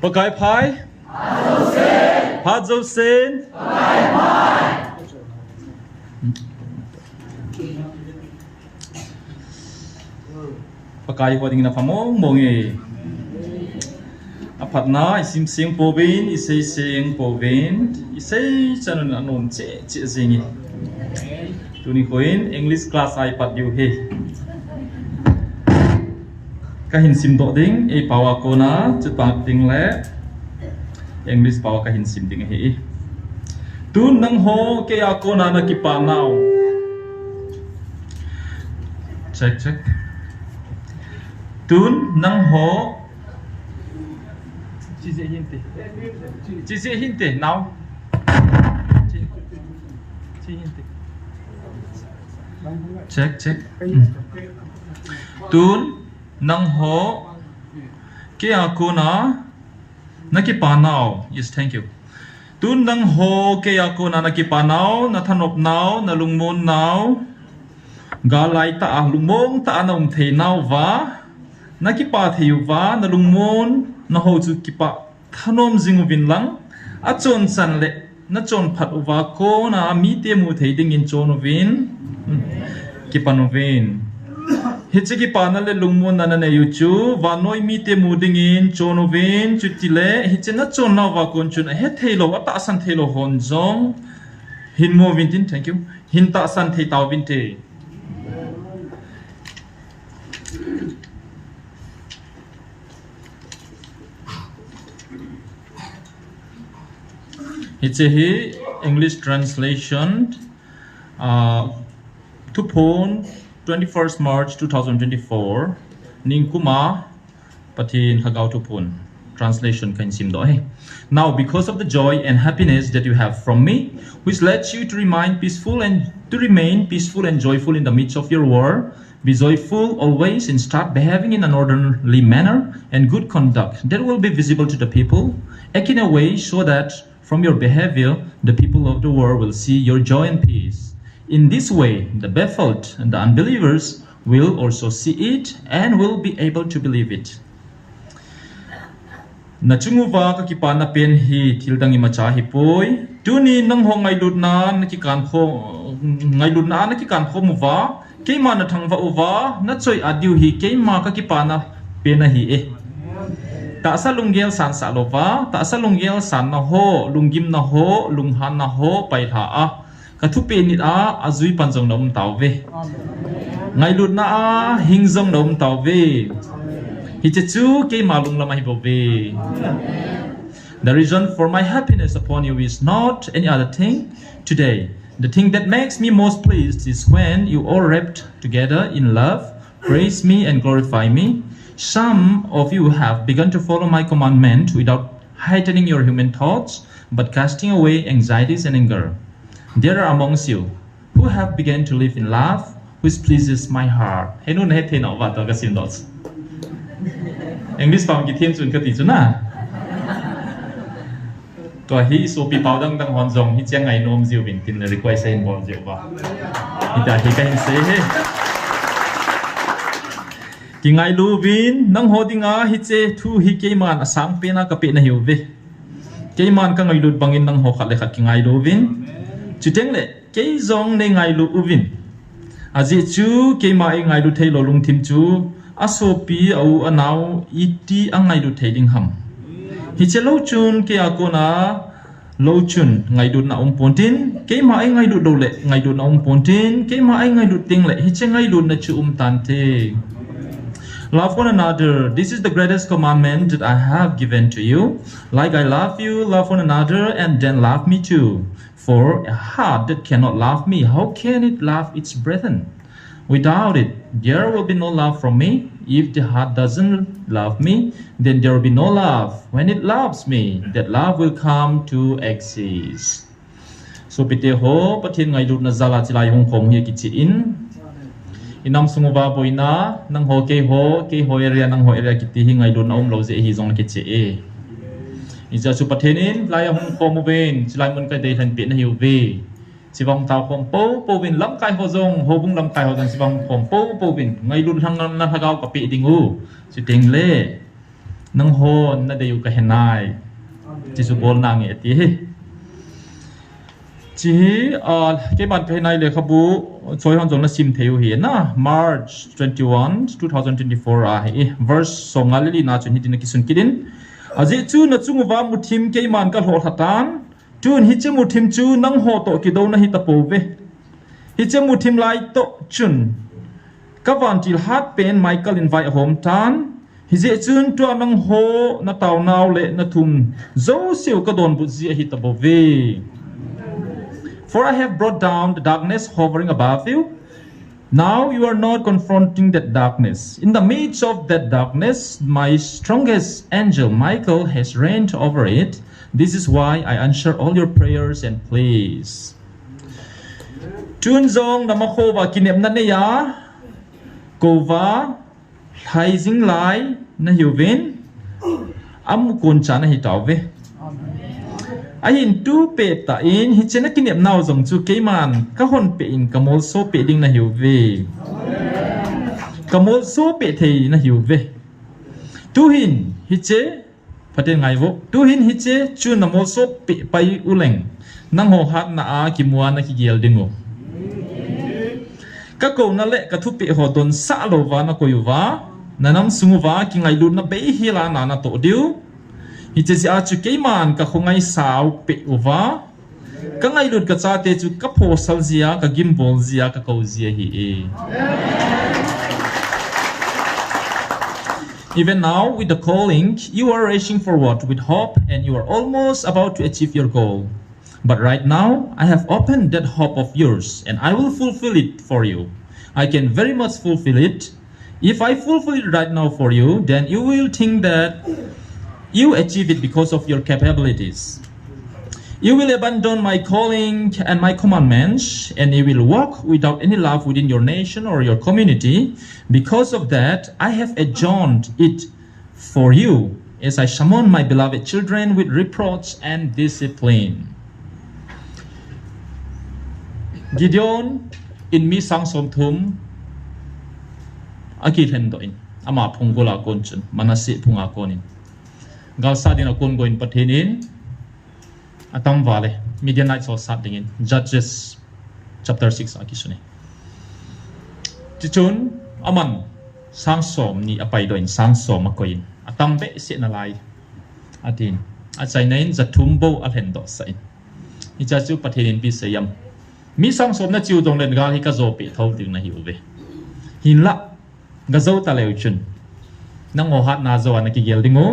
ปะกายพายพาโจเซนปะกายพายปะกายพอดิงนะพะมงมงเออภัดนาอิสิมเสียงโปวินอิเซเสียงโปวินอิเซจันนนเจเจซิงตุนี่โคอิน English class iPad อยู่เฮka hin sim do ding e pawa kona chu pa ding le English pawa ka hin sim ding he tu nang ho ke ya kona na ki pa now check tu nang ho chi se hinte now chi hinte check tu nang ho ke akuna nakipanao yes thank you tun nang ho ke akuna nakipanao na thanop nao na lungmon nao galai ta lungmong ta anom the nao wa nakipa theu wa na lungmon na ho chu kipa thanom jingwin lang achon san le na chon phat wa ko na mi te mu thei ding in chonovin kipanovin hichiki panale lungmon nanane yuchu vanoi mi te muding in chonovin chutile hichena chonna wa kon chun he thelo ata san thelo honjong hinmo vintin thank you hinta san thei taw vinte hichehi English translation to pon 21st March 2024 Ningkuma Patin Hagautupun translation kan sim doi now because of the joy and happiness that you have from me which lets you to remain peaceful and joyful in the midst of your war be joyful always and start behaving in an orderly manner and good conduct that will be visible to the people act in a way so that from your behavior the people of the world will see your joy and peace in this way the baffled and the unbelievers will also see it and will be able to believe it na chunguwa ka kipan na pen hi thildang imacha hi poi tuni nang ho ngai lut na ki kan kho ngai lut na ki kan kho muwa keima na thangwa uwa na choi adiu hi keima ka kipana pen na hi e ta sa lunggel san sa lova ta sa lunggel san na ho lunggim na ho lunghan na ho pai tha a kathu pe nit a azui panjong nom taw ve ngai lut na a hingjong nom taw ve hi che chu ke malung lama hi bo ve the reason for my happiness upon you is not any other thing today the thing that makes me most pleased is when you all wrapped together in love praise me and glorify me some of you have begun to follow my commandment without heightening your human thoughts but casting away anxieties and anger there are amongst you who have begun to live in love which pleases my heart hey nun he the no wa to ka sim dots English pam ki thien chun ka ti chuna to hi so pi pau dang hon jong hi chang ai nom jiu bin tin request sein bol jiu ba hi ta hi ka hin se he ki ngai lu vin nang hodinga hi che thu hi ke man asang pe na ka pe na hiu ve ke man ka ngai lut bangin nang ho khat le khat ki ngai lu vin chuteng le ke zong ne ngai lu uvin aji chu ke ma ai ngai lu thei lo lung thim chu asopi au anau iti angai lu thei ding ham hi che lo chun ke akona lo chun ngai du na pontin ke ma ai ngai lu do le ngai du na pontin ke ma ai ngai lu ting le hi che ngai lu na chu tan te love one another this is the greatest commandment that I have given to you like I love you love one another and then love me too for a heart that cannot love me how can it love its brethren without it there will be no love from me if the heart doesn't love me then there will be no love when it loves me that love will come to exist so pite ho pathin ngai lut na zala chilai hong khom hi ki chi in inam sungwa boina nang ho ke area nang ho area kiti hi ngai lut na lo je hi jong ki che e ija chu pathenin lai hong khom ven chilai mun kai dei than pe na hiu ve sibong taw khom po win lam kai ho jong ho bung lam kai ho jong sibong khom po win ngai lut thang na thagau ka pe ding u chi teng le nang hon na de yu ka henai chi su bol na nge ti chi ke ban ka henai le khabu choi hon jong na sim theu hi na March 21 2024 a hi verse songali na chun hitin ki sun kidin aji chu na chung wa mu thim ke man ka hol hatan chun hi che mu thim chu nang ho to ki do na hi ta po ve hi che mu thim lai to chun ka van til hat pen Michael invite home tan hi je chun to nang ho na taw naw le na thum zo siu ka don bu ji hi ta bo ve for I have brought down the darkness hovering above you now you are not confronting that darkness in the midst of that darkness my strongest angel Michael has reigned over it this is why I answer all your prayers and pleas chun zong namakho wa kinep na ne ya kova thai jing lai na hiuwin am kun cha na hi taw ve a hin tu pe ta in hi chena kinep naw jong chu keiman ka hon pe in kamol so pe ding na hiu ve kamol so pe thei na hiu ve tu hin hi che phate ngai wo tu hin hi che chu na mol so pe pai uleng nang ho hat na a ki muan na ki gel dingo ka ko na le ka thu pe ho don sa lo wa na ko yu wa na nam sungu wa ki ngai lu na be hi la na na to diu hi che si a chu ke man ka khongai saw pe wa ka ngai lut ka cha te chu ka pho sal zia ka gim bol zia ka ko zia hi e even now with the calling you are racing forward with hope and you are almost about to achieve your goal but right now I have opened that hope of yours and I will fulfill it for you I can very much fulfill it if I fulfill it right now for you then you will think that you achieve it because of your capabilities you will abandon my calling and my commandments and you will walk without any love within your nation or your community because of that I have adjourned it for you as I summon my beloved children with reproach and discipline Gideon in mi sang som thum akil hen do in ama phunggola kon chun manase phunga konin galsa din akon goin pathenin atam wale Midianite so sat dingin Judges chapter 6 akisune chichun aman sang som ni apai do in sang som makoin atam be se na lai atin achai nain zathumbo alhen do sai icha chu pathenin bi sayam mi sang som na chiu dong len gal hi ka zo pe thau ding na hi uve hin la ga zo ta leu chun nang o hat na zo na ki gel dingo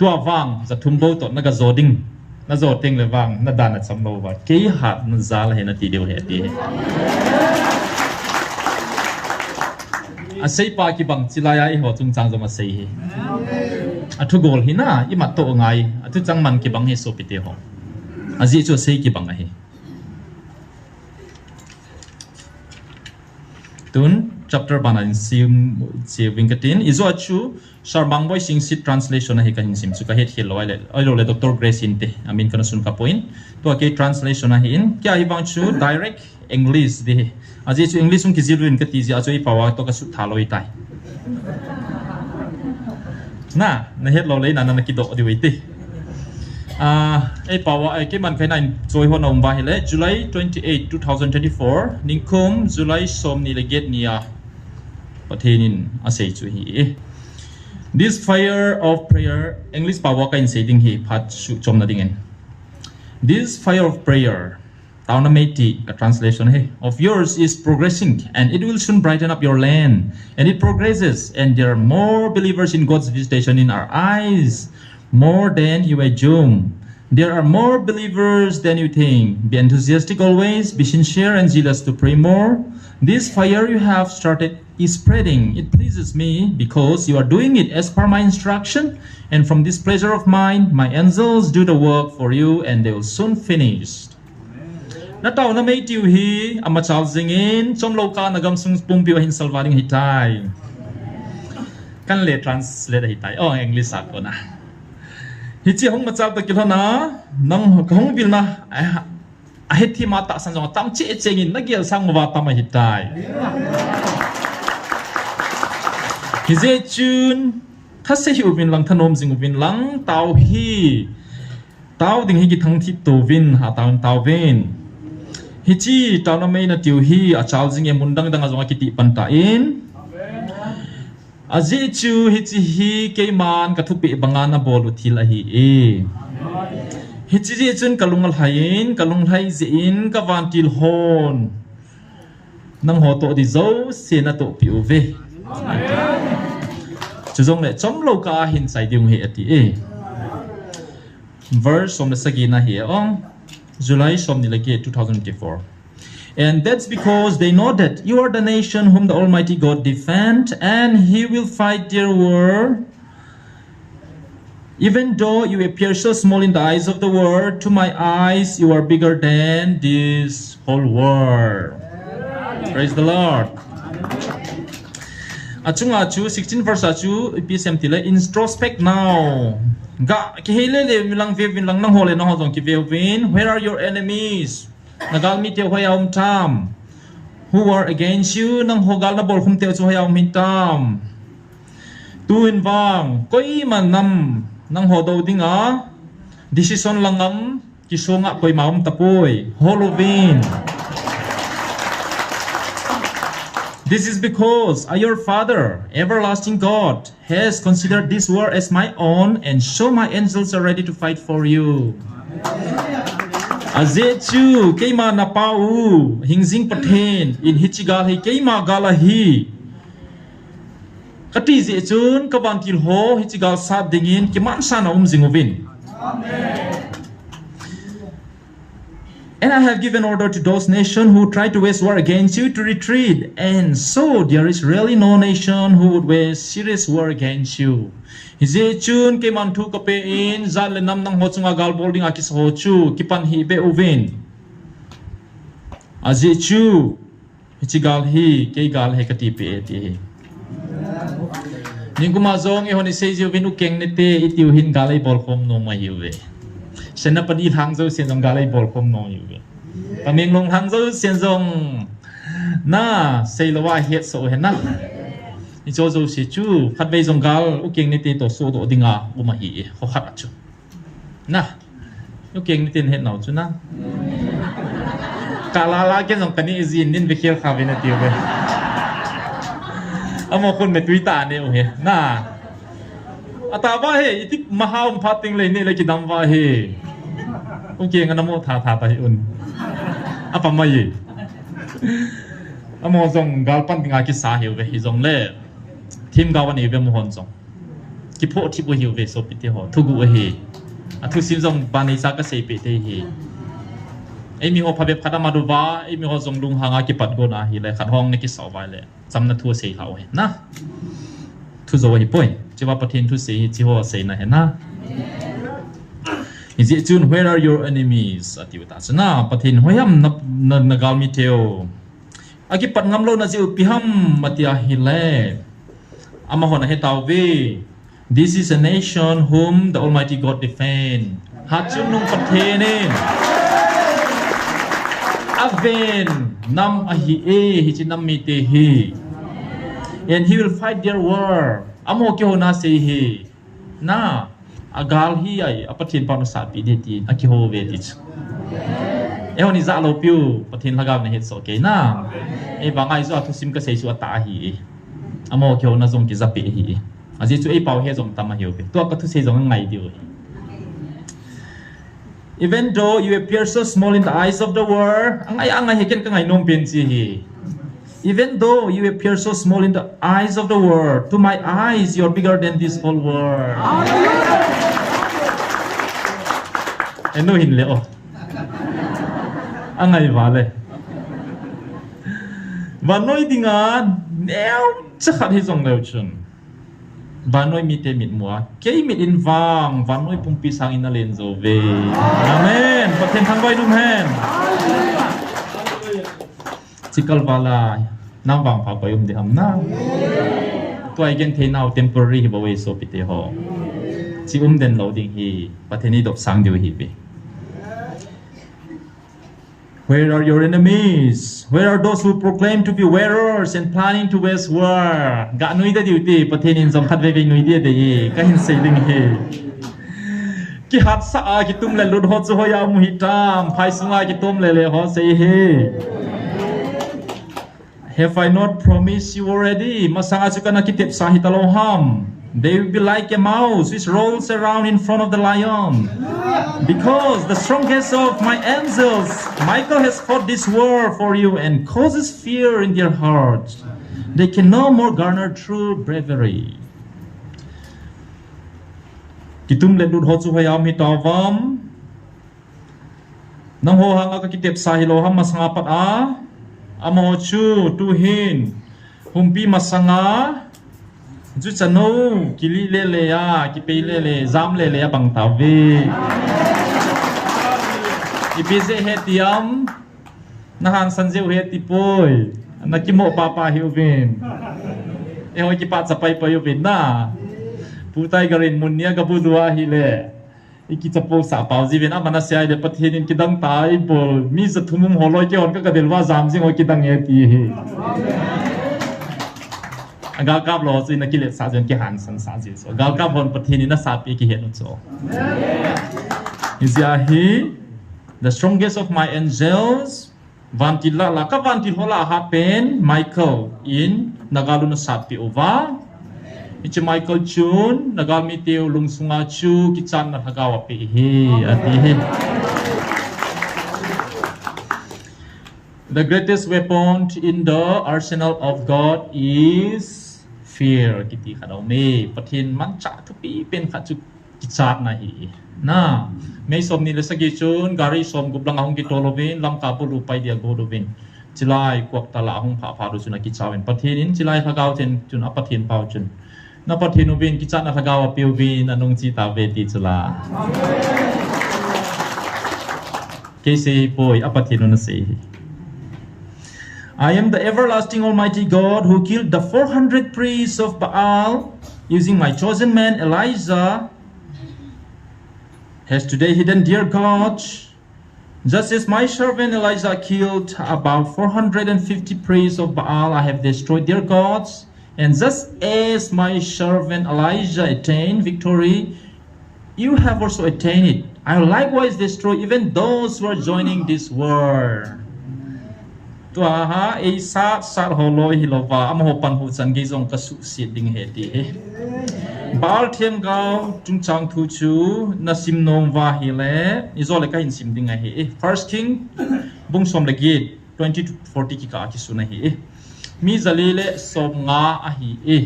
tua wang za thumbo to na ga zo ding na zo teng le wang na dan na chamlo wa ke hat na zal he na ti deu he ti a sei pa ki bang chilaya I ho chung chang zo ma sei he a thu gol hi na I mat to ngai a thu chang man ki bang he so pi te ho aji chu sei ki bang a hi tun chapter banan sim che winkatin izo chu sharmang boy sing sit translation a hi ka hin sim chu ka het hil loi le oi le Dr. Grace inte amin kana sun ka point to ke translation a hi in kya hi bang chu direct English de aji chu English un ki zilun ka ti ji a chu I pawa to ka su thaloi tai na het lo le na na ki do di wei ti ai pawa ai ke man khai nai choi ho nom ba hele July 28 2024 ningkom July som ni le get nia pathenin asei chu hi this fire of prayer English pawa ka in saying hi phat su chom na dingen this fire of prayer taunameti a translation hey of yours is progressing and it will soon brighten up your land and it progresses and there are more believers in God's visitation in our eyes more than you assume there are more believers than you think be enthusiastic always be sincere and zealous to pray more this fire you have started is spreading it pleases me because you are doing it as per my instruction and from this pleasure of mine my angels do the work for you and they will soon finish na taw na may tiu hi amachal zingin chom loka nagam sung pumpiwa hin salvaring hitai kan le translate hitai oh English ako na hi chi hong machal ta kilhana nang hong bilna a hethi mata san jong tam che chengin na gel sang wa tam hitai ฮิเจจุนคัสเซฮิอุบินลังทนมสิงอุบินลังเตาฮีเตาดิงฮิกิทั้งทิตูวินหาเตาวินฮิจีเตานาเมนติวฮีอาชาวสิงเอมุนดังดังอาจงกิติปันตาอินอาเจจูฮิจีฮีเกมันกะทุปิบังานาบอลุทิลาฮีเอฮิจีเจจุนกะลุงอัลไฮน์กะลุงไฮเจอินกะวันติลฮอนนังโฮโตดิโซเซนาโตปิโอเวจะจงเลยจอมโลกาหินใส่ดิวเหตุเอ verse สมเด็จสกีนาเฮียองJuly สมนิลเกต2024 and that's because they know that you are the nation whom the Almighty God defend and He will fight their war even though you appear so small in the eyes of the world to my eyes you are bigger than this whole world praise the Lord Achung 16 verse achu episem tile introspect now ga kihele milang ve milang nang hole nang hong ki ve win where are your enemies nagal mi te hoyam tam who are against you nang hogal na bol khum te chu hoyam min tam tuin wang koi man nam nang hodo dinga decision langam ki songa koi maum tapoi Halloween This is because your Father, everlasting God, has considered this war as my own and so my angels are ready to fight for you. Azechu, keima na pau, hingzing paten, in hichigal hi keima galahi. Kati zechun, kabantil ho, hichigal sad dingin, kiman sana zinguvin. Amen. And I have given order to those nations who try to wage war against you to retreat. And so there is really no nation who would wage serious war against you. Hizechun ke mantu kapein zal lenam nang hochunga gal bolding akis hochu kipan hi be uvin. Azechu hichigal hi ke gal he kati pe ti. Ninguma zong e honi seju vin ukeng nete itiu hin galai bolkom no ma hiwe. Sena pan il hangzo sen jong galai bolkom no hiwe. Paming long hangzo sen jong na seilawa het so he na. Ni jojo si chu khat bei jong gal ukeng nete to so do dinga uma hi ho khat chu. Na ukeng nete het nau chu na. Kalala ke jong kani izin nin be khel khawe na tiu be. Amo kun me tuita ne o he na ataba he itik mahau phating le ne le ki damwa he okay nga namo tha ta hi un apa mai amo jong galpan tinga ki sa he ve hi jong le thim gawan e ve mo hon jong ki pho thi bo hi ve so pite ho thugu he athu sim jong bani sa ka sei pe te hi ai mi ho phabe phada maduwa ai mi ho jong lung hanga ki pat go na hi le khat hong ne ki saw vai le samna thu sei hau he na thu zo hi point chiwa pathin thu sei chi ho sei na he na is it tune where are your enemies atiwata sana pathin hoyam na gal mi teo aki pat ngam lo na ji upiham matia hi le ama hona he taw ve this is a nation whom the Almighty God defend hachum nung pathenin aven nam ahi e hi chinam mi te hi and he will fight their war amo ki ho na sei hi na agal hi ai apathin pa no sa pi de ti aki ho ve ti e honi za lo piu pathin lagam na het so ke na e bangai zo athu sim ka sei su ata hi amo ki ho na zong ki za pe hi aji chu e pau he zong tam ma hiu pe to ka thu sei zong ngai diu even though you appear so small in the eyes of the world angai he ken ka ngai nom pen chi hi even though you appear so small in the eyes of the world to my eyes you are bigger than this whole world eno hin le o angai wale vanoi dingan neo chakhat hi jong leu chun vanoi mi te mit mua ke mit in wang vanoi pumpi sang in alen zo ve amen pathen thang vai dum hen chikal wala nam wang pha koyum de amna to again the now temporary hi bawei so pite ho chi den loading hi patheni dop sang diu hi be Where are your enemies? Where are those who proclaim to be warriors and planning to wage war? Ga nui da diuti pathin som khat ve ve nui dia de ka hin sei ding he. Ki hat sa a ki tum le lut ho chu ho ya mu hi tam phai sunga ki tum le ho sei he. Have I not promised you already? Masanga chu kana ki tep sa hi talo ham. They will be like a mouse which rolls around in front of the lion. Because the strongest of my angels, Michael, has fought this war for you and causes fear in their hearts. They can no more garner true bravery. Kitum le lut ho chu hayam hi tawam. Nang ho hanga ka kitep sa hi lo ham masanga pat a. Amo chu tu hin. Humpi masanga. Ju chano kili le ya ki pe le zam le ya bang ta ve ipize hetiam nahan sanjeu heti poi nakimo papa hiubin e ho ki pa chapai pa yubin na putai garin munya ga budua hi le iki chapo sa pau ji ben amana sai de pathin ki dang tai bol mi za thumum holoi ke on ka delwa jam jing ho ki dang heti hi Agal kap lo sin nakilet sa jon ki han san sa ji so gal kap hon pathini na sa pi ki het so Izia hi the strongest of my angels vantila la ka vantil hola happen Michael in nagalu na sa pi ova ichi Michael chun nagal mi teu lung sunga chu ki chan na hagawa pi hi ati he The greatest weapon in the arsenal of God is fear. Kiti khadau me pathin man cha thu pi pen kha chu kichat na hi. Na me som ni le sagi chun gari som gublang ahong ki tolovin lam ka pu lu pai dia godovin. Chilai kwak tala ahong pha pha du chuna kichawin pathin in chilai khagau chen chun apathin pau chun. Na pathin ubin kichat na khagau apiu bin anung chi ta ve ti chula. Kese poi apathin na se I am the everlasting Almighty God who killed the 400 priests of Baal using my chosen man Elijah has today hidden dear God just as my servant Elijah killed about 450 priests of Baal I have destroyed their gods and just as my servant Elijah attained victory you have also attained it I will likewise destroy even those who are joining this war to ha ei sa holoi hilova amho pan hu chan ge jong ka su si ding he ti bal them gao chung chang thu chu na sim nom wa hi le izole ka in sim ding a he first king bung som le git 20 to 40 ki ka ki su na hi mi zali le som nga a hi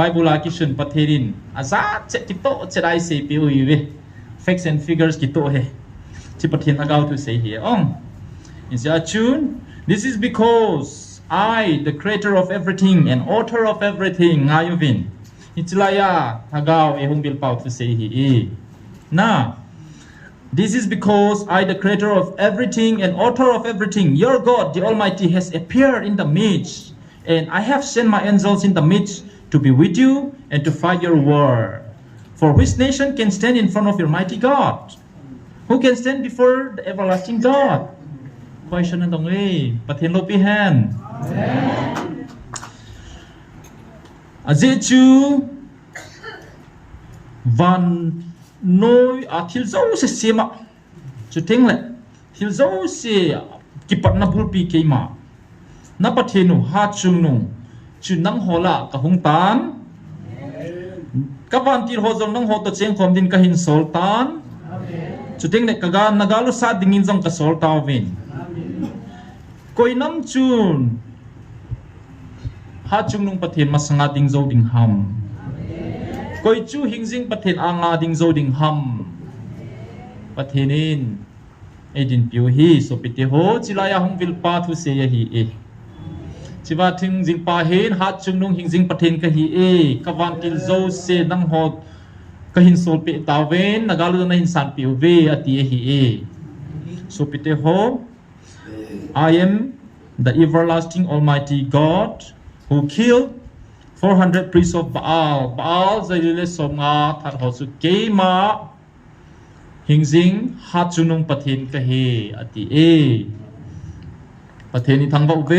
bible ki sun patherin aza che ti to che dai se pi ui we facts and figures ki to he chi pathin agao tu se hi ong is ya tune This is because I, the creator of everything and author of everything, Ngayuvin. Itilaya hagao ehungbil pau to say he. Na. This is because I, the creator of everything and author of everything, your God, the Almighty, has appeared in the midst, and I have sent my angels in the midst to be with you and to fight your war. For which nation can stand in front of your mighty God? Who can stand before the everlasting God? Question na dong pathin lo pi han aje chu van noi athil zo se sema chu teng le thil zo se ki pat na bul pi ke ma na pathinu ha chung nu chu nang hola ka hung tan ka van tir ho zong nang ho to cheng khom din ka hin sol tan chu teng le ka ga nagalu sa dingin jong ka sol taw vin Koi nam chun ha chung nung pathin masanga ding zo ding ham Koi chu hingjing pathin anga ding zo ding ham pathinin edin piu hi so pite ho chilaya hong vil pa thu se hi chiwa thing jing pa hen ha chung nung hingjing pathin ka hi kawan til zo se nang ho ka hin sol pe tawen nagalu na hin san piu ve ati hi so pite ho I am the everlasting Almighty God who killed 400 priests of Baal. Baal zailile somnga that hosu keima hingjing hat chunung pathin ka he ati ประเทศนี้ทั้งบ่เว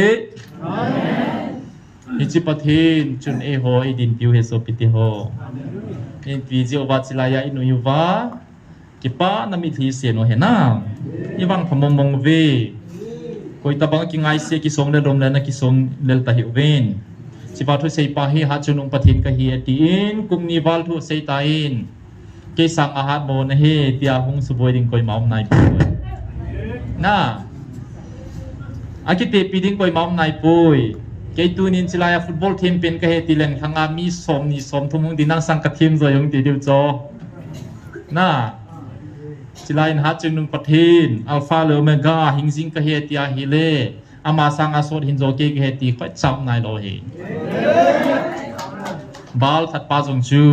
ฮิจิประเทศจุนเอโฮอีดินปิวเฮโซปิติโฮอินปีจิโอวาจิลายาอินุยุวากิปานามิทีเสียโนเฮนาอีวังพมมงเวกอยตะบังกิงไอเสียกิสงเลลมเลนะกิสงเลลตะหิเวนสิบาทุเซปาฮิฮาจุนุงประเทศกะเฮียตีอินกุมนิวัลทุเซตาอินเกสังอาหารโมนะเฮติอาหุงสุบวยดิงกอยมาอมนายปุยนะอากิเตปีดิงกอยมาอมนายปุยเกตูนินจิลายฟุตบอลทีมเป็นกะเฮติเลงทางอามีสมนี่สมทุมงดินังสังกะทีมซอยงติดิวจอนะจิลายนฮัดจุนุงประเทศอัลฟาเลโอเมกาหิงซิงกะเฮติอาฮิเลอามาสังอาโซดหินโจเกกะเฮติค่อยจับนายโลเฮบาลทัดปาจงจู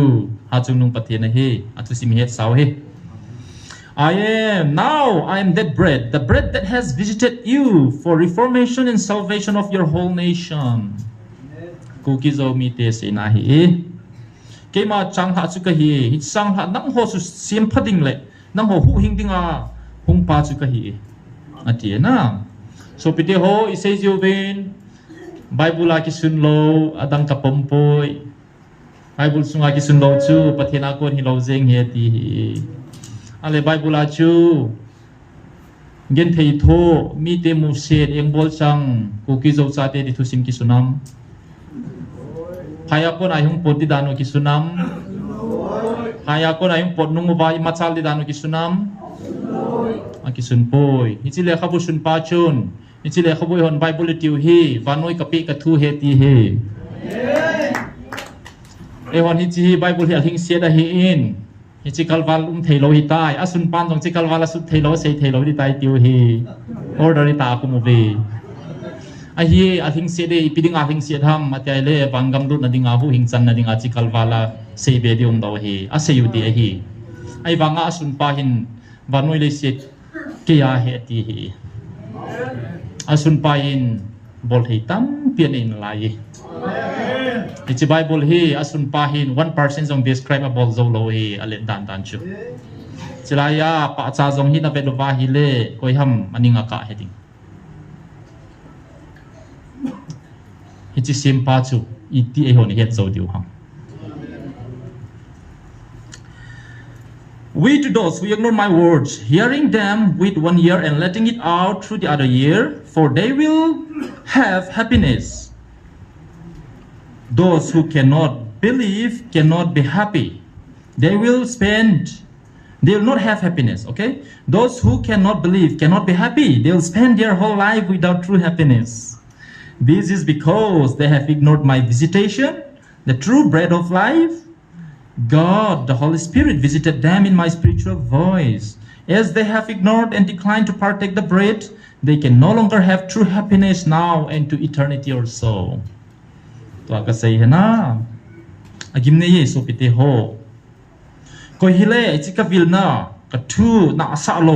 ฮัดจุนุงประเทศนะเฮอะตุสิมิเฮตสาวเฮI am that bread, the bread that has visited you for reformation and salvation of your whole nation. Kukizo mi te se na hi. Ke ma chang ha chu ka hi, hi sang ha nang ho su sim phading le, nang ho hu hing ding a hung pa chu ka hi. Ati na. So pite ho isay jo ben Bible a ki sun lo adang ka pompoi. Bible sunga ki sun lo chu pathena kon hi lo jeng he ti hi. Ale Bible a chu gen thei tho mi te mu se eng bol chang ku ki zo cha te di thu sim ki sunam phaya kon ai hung pot di danu ki sunam phaya kon ai hung pot nung ba i machal di danu ki sunam a ki sun poi hi chi le khabu sun pa chun hi chi le khabu hon Bible tiu hi vanoi ka pi ka thu he ti he e hon hi chi Bible hi hing se da hi in hi chi kalwal theilo hi tai asun pan jong chi kalwal asu theilo sei theilo di tai tiu hi order ri ta ku mu ve a hi a thing se de piding a thing se tham ma tai le bangam du na dinga hu hing chan na dinga chi kalwala sei be diom do hi a sei u ti a hi ai wanga asun pa hin vanoi le se ke ya he ti hi asun pa in bol hei tam pian in lai It's a Bible hi asun pahin 1% jong describe about zolo hi ale dan dan chu chilaya pa cha jong hi na ve lova hi le koi ham aninga ka heading hi chi sim pa chu iti e hon het zo diu ham We to those who ignore my words hearing them with 1 ear and letting it out through the other ear for they will have happiness Those who cannot believe cannot be happy. They will not have happiness, okay? Those who cannot believe cannot be happy. They will spend their whole life without true happiness. This is because they have ignored my visitation, the true bread of life. God, the Holy Spirit, visited them in my spiritual voice. As they have ignored and declined to partake the bread, they can no longer have true happiness now and to eternity or so. ตัวก็ใส่นะอากิมเนี่ยสุพิเตโฮก็ฮิเลจิกวิลนะก็ทูน่าสะโล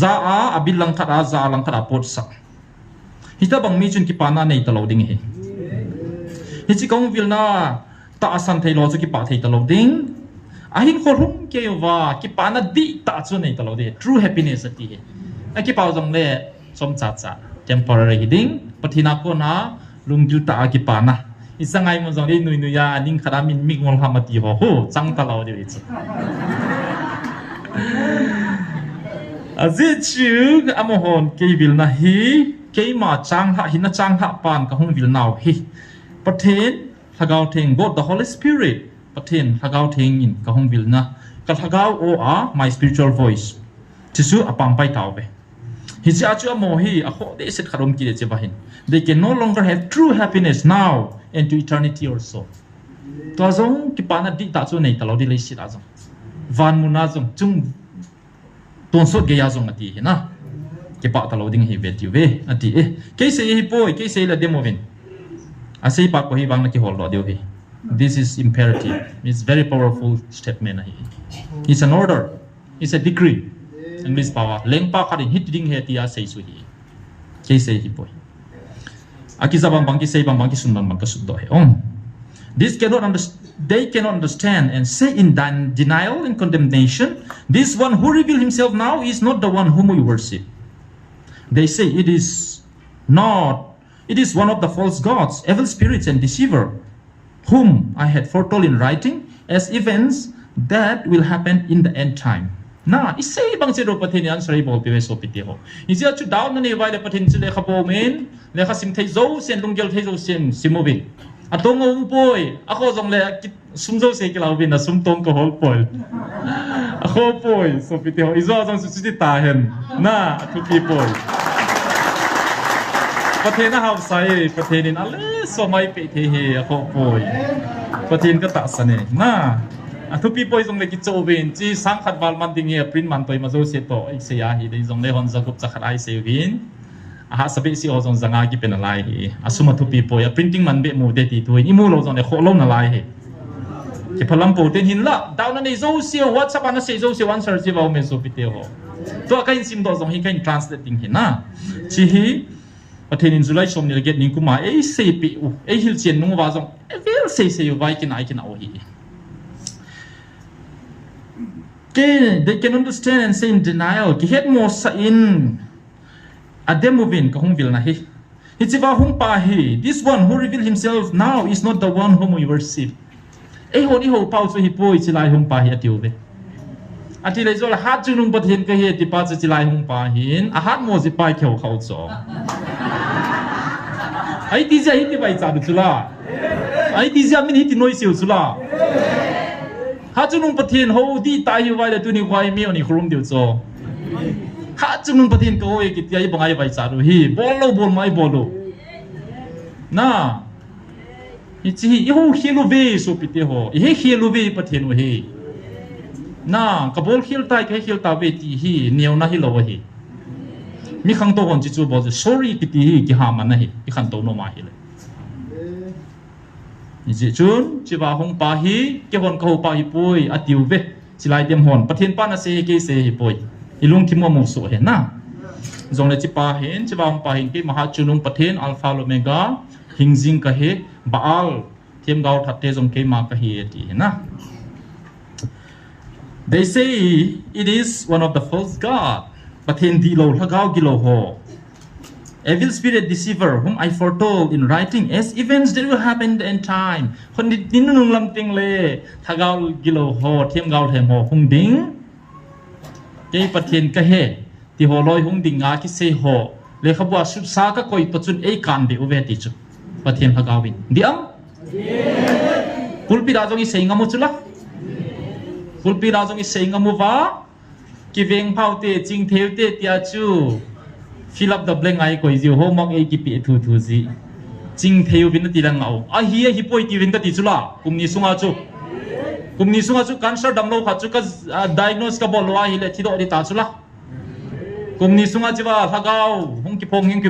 ซาอาอบิลังคัดอาซาลังคัดอาปดสักฮิตาบังมีจุนกิปานาในตลอดดิ่งฮิจิกงวิลนะตาอาสันเทโลจุกิปาเทตลอดดิ่งอาหินโครุ่งเกี่ยวว่ากิปานาดีตาจุนในตลอดดิ่ง true happiness ที่ไอ้กิปาจงเล่สมจัดจ้ะ temporary ดิ่งปฏินาโกนะลุงจุตากิปานะIsangay mo zong nuy nuya aning karamin mig ngol hamati ho ho chang talaw de ich azichu amohon ke vil na hi ke ma chang ha hin na chang ha pan ka hung vil naw hi pathen thagaw theng God the Holy Spirit pathen thagaw theng in ka hung vil na ka thagaw o a my spiritual voice chisu apang pai taw be hi cha chu amo hi a kho de set kharom ki de che bahin they can no longer have true happiness now and to eternity also to zong ki pana di ta chu nei talo di le si da zong van mu na zong chung ton so ge ya zong ati na ke pa talo ding hi vet yu ve ati e ke se hi poi ke se la demo ven a sei pa ko hi wang na ki hol do deu hi this is imperative it's very powerful statement hi it's an order it's a decree and this power leng pa kha din hit ding he ti a sei su hi ke se hi poi akizabang bangki sei bang bangki sun bang ka suddo he this they cannot understand and say in denial and condemnation this one who revealed himself now is not the one whom we worship they say it is not it is one of the false gods, evil spirits and deceiver, whom I had foretold in writing as events that will happen in the end time. Na isay bang siro patin yan sa ribol piwe so pitiho. Isi at daw na ni wala patin sila kapomen, le kasim tayzo sen lunggel tayzo sen simovin. Atong umpoy, ako zong le sumzo se kilawin na sumtong ko holpol. Ako poy so pitiho izo zong susiti tahen na to people. Patin na hawsay patinin ale so may pitihi ako poy. Patin ka tasane naทุกปีปอยตรงเลกิจโจเวนจีสังขัดบาลมันดิ่งเงียปริ้นมันตัวมาโจเซโตอีกเสียหีได้ตรงเลหอนจะกุบจะขัดไอเซวินสเปซิโอตรงจะงากิเป็นอะไรฮีสมมติทุกปีปอยปริ้นติ้งมันเบะมูเดติตัวนี้มูเราตรงเลโคลงอะไรฮีที่พลังโปรตีนหินละดาวนั้นในโจเซียววัดสับานเซโจเซียวันเซอร์จีวาเมโซปิเตโอตัวการซิมโดตรงฮีการทรานสเลติ้งหินนะชีฮีประเทศอินสุไลชมเนี่ยเกิดนิ่งกุมาเซปิอูฮิลเชียนนุ่งว่าตรงเวลเซอยู่ไว้กินไอกินเอาฮีthey can understand and say in denial ki het mo sa in ademovin ka hung vil na hi hichiwa hung pa hi this one who reveal himself now is not the one whom we worship honi ho pau chu hi poi chilai hung pa hi atiu ve ati le zol hat chu nung pathen ka hi ti pa chu chilai hung pa hin a hat mo ji pai kheu khau cho ai ti ja hi ti bai cha du chula ai ti ja min hi ti noi siu chula ha chu nung pathian ho di tai hi wai la tu ni wai mi oni khrum diu cho ha chu nung pathian ko e ki ti bangai bai cha ru hi bol mai bolo na hi chi ho hilu ve so pite ho he hilu ve pathian ho hi na ka bol khil tai ka khil ta ve ti hi niau na hi lo hi mi khang to hon chi chu bo sorry ki ti hi ki ha man na hi ki khan to no ma hi leนี่จุนจีว่าหงปาฮีเกี่ยวกับเขาปาฮีปุยอติวเวสิไลเดียมหอนประเทศป้านาเซเกเซฮีปุยอีลุงที่มัวมุสุเห็นนะจงเลยจีปาเห็นจีว่าหงปาหินที่มหาจุนุงประเทศอัลฟาโลเมกาหิงซิงกะเฮบาอัลเทียมเกาทัดเตจงเกมากะเฮตีเห็นนะ They say it is one of the false god ประเทศดีโลละเกากิโลโฮevil spirit deceiver whom I foretold in writing as events that will happen in the end time คนดินนุ่งลำติงเลยถ้าเกากิโลโฮเทียมเกาเทมโฮหงดิงเกยประเทศกะเฮที่โฮลอยหงดิงงาคิเซโฮเลยขบว่าสุดสากะกอยตจุนเอกันเดอุเวติจุประเทศพะเกาวินเดียมปุลปีราจงอีเซงามุจุละปุลปีราจงอีเซงามุวากิเวงเผาเตจิงเทวเตติอาจูfill up the blank ai koi jiu ho mok e ki pi thu thu ji jing theu bin ti lang au a hi hi poi ti win ka ti chula kumni sunga chu cancer dam lo kha chu ka diagnose ka bol wa hi le thi do ri ta chula kumni sunga chiwa thagau hung ki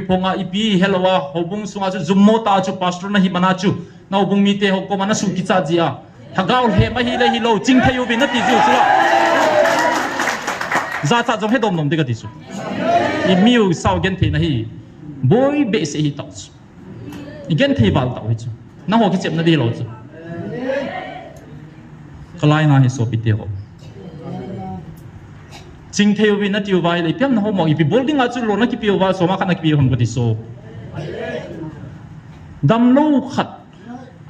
phong a ipi helwa hobung sunga chu zummo ta chu pastor na hi mana chu na hobung mi te ho ko mana su ki cha ji a thagau he ma hi le hi lo jing theu bin ti jiu chula za cha jong he dom nom de ka ti chu i miu sau gen the na hi boy be se hi tau i gen the bal tau hi chu na ho ki chep na di lo chu kalai na hi so pi te ho jing theu win na tiu vai le piam na ho mo i pi building a chu lo na ki pi wa so ma khan na ki pi hom ko ti so dam lo khat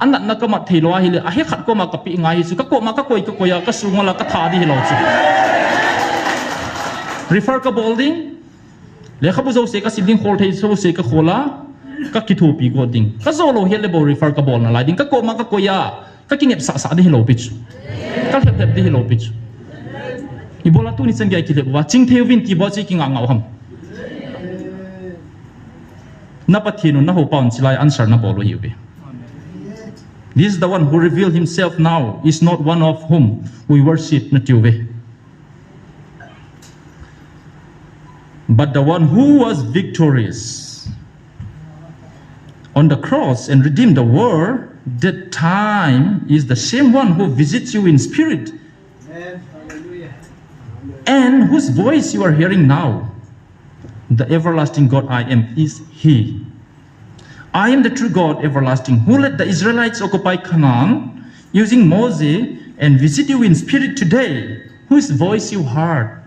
an na ka ma thei lo hi le a he khat ko ma ka pi ngai hi chu ka ko ma ka koi ya ka su ngala ka tha di hi lo chu refer ka building le khabu zo se ka siling khol thei so se ka khola ka ki thu pi go ding ka zo lo he le bo refer ka bol na la ding ka ko ma ka ko ya ka ki ngep sa de hello pitch ka hep de hello pitch i bola tu ni chang ki le wa ching theu win ti bo chi ki nga ngau ham na pathinu na ho paun chilai answer na bolo hi be this is the one who revealed himself now is not one of whom we worship na tiu we but the one who was victorious on the cross and redeemed the world, that time is the same one who visits you in spirit. And whose voice you are hearing now. The everlasting God I am is He. I am the true God, everlasting, who let the Israelites occupy Canaan using Moses and visit you in spirit today, whose voice you heard.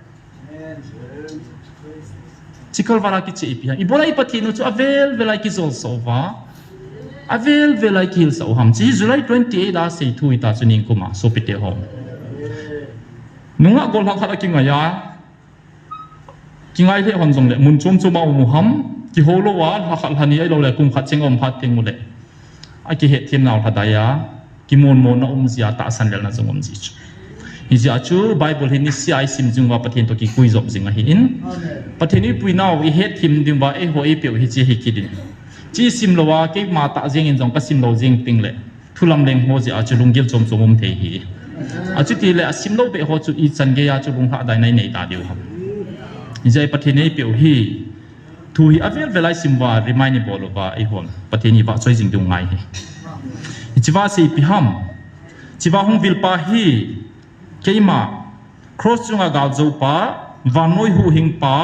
chikal wala ki che ipia ibolai pathinu chu avel velai ki zol sova avel velai ki sa ham chi July 28 da sei thu ita chuning kuma so pite hom nunga gol hang khala ki ngaya ki ngai le hon jong le mun chum chuma mu ham ki holo wa ha khal hani ai lo le kum khat chengom phat ting mu le a ki he thim naw hadaya ki mon mon na zia ta san le na jongom ji chu hi ji achu bible hi ni si ai sim jung wa pathen to ki kui job jinga hi in patheni pui naw I he thim dim ba e ho e pe hi chi hi ki din chi sim lo wa ke ma ta jeng in jong ka sim lo jeng ting le thulam leng ho ji achu lungil chom chomom the hi achu ti le asim lo be ho chu I chan ge ya chu lung ha dai nai nei ta diu ham hi jai patheni pe hi thu hi avel velai simwa remind bolova I hon patheni ba choi jing dung ngai hi chiwa se pi ham chiwa hong vil pa hi keima cross chunga gal zo pa vanoi hu hing pa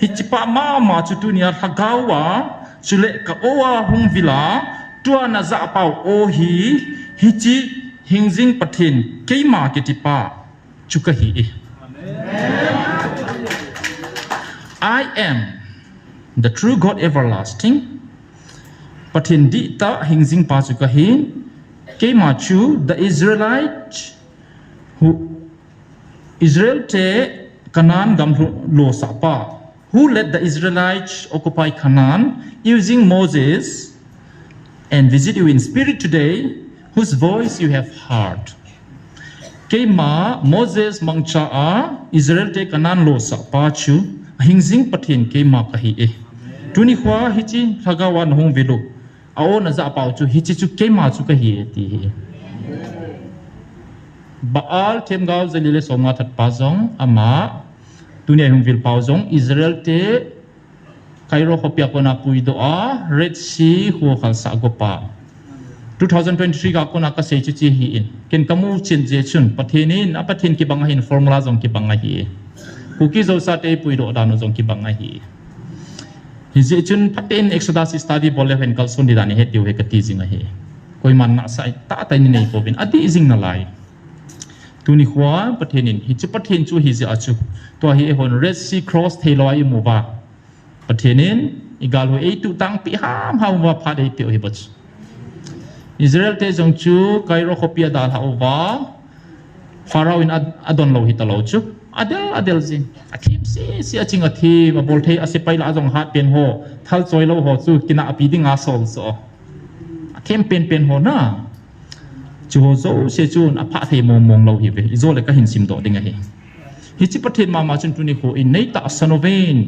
hi chipa ma chu tu nia thagawa chule ka owa hong vila tua na za pau o hi chi hingjing pathin keima ke tipa chuka hi I am the true God everlasting pathin di ta hingjing pa chuka hi keima chu the Israelite who Israel te Canaan gam lo sapa who let the Israelites occupy Canaan using Moses and visit you in spirit today whose voice you have heard keima Moses mangcha a Israel te Canaan lo sapa chu hingjing pathin keima ka hi tuni khwa hi chi thagawan hong velu ao na za pau chu hi chi chu keima chu ka hi ti Baal them gaw zalile songa that pazong ama dunia hung vil pauzong Israel te kairo khopia kona puido a Red Sea hu khal sa gopa 2023 ga kona ka sei chu chi hi in ken kamu chin je chun pathenin a pathin ki banga hin formula jong ki banga hi kuki zo sa te puido dano jong ki banga hi hi je chun pathen Exodus study bole wen kal sun didani he tiu he ka ti jinga he koi man na sai ta ta ni nei ko bin ati jing na lai tuni khwa pathenin hi chu pathen chu hi je achu to hi hon Red Sea cross theloi mu ba pathenin igal ho ei tu tang pi ham wa pha dei pi hi bach Israel te jong chu kairo khopia dal ha wa Pharaoh in adon lo hi ta lo chu adel jin athim si aching athim bol thei ase paila ajong ha pen ho thal choi lo ho chu kina api dinga sol so athim pen ho na chu ho zo se chun apha thei mong lo hi ve zo le ka hin sim do dinga hi hi chi pathen ma chun tu ni ko in nei ta sanoven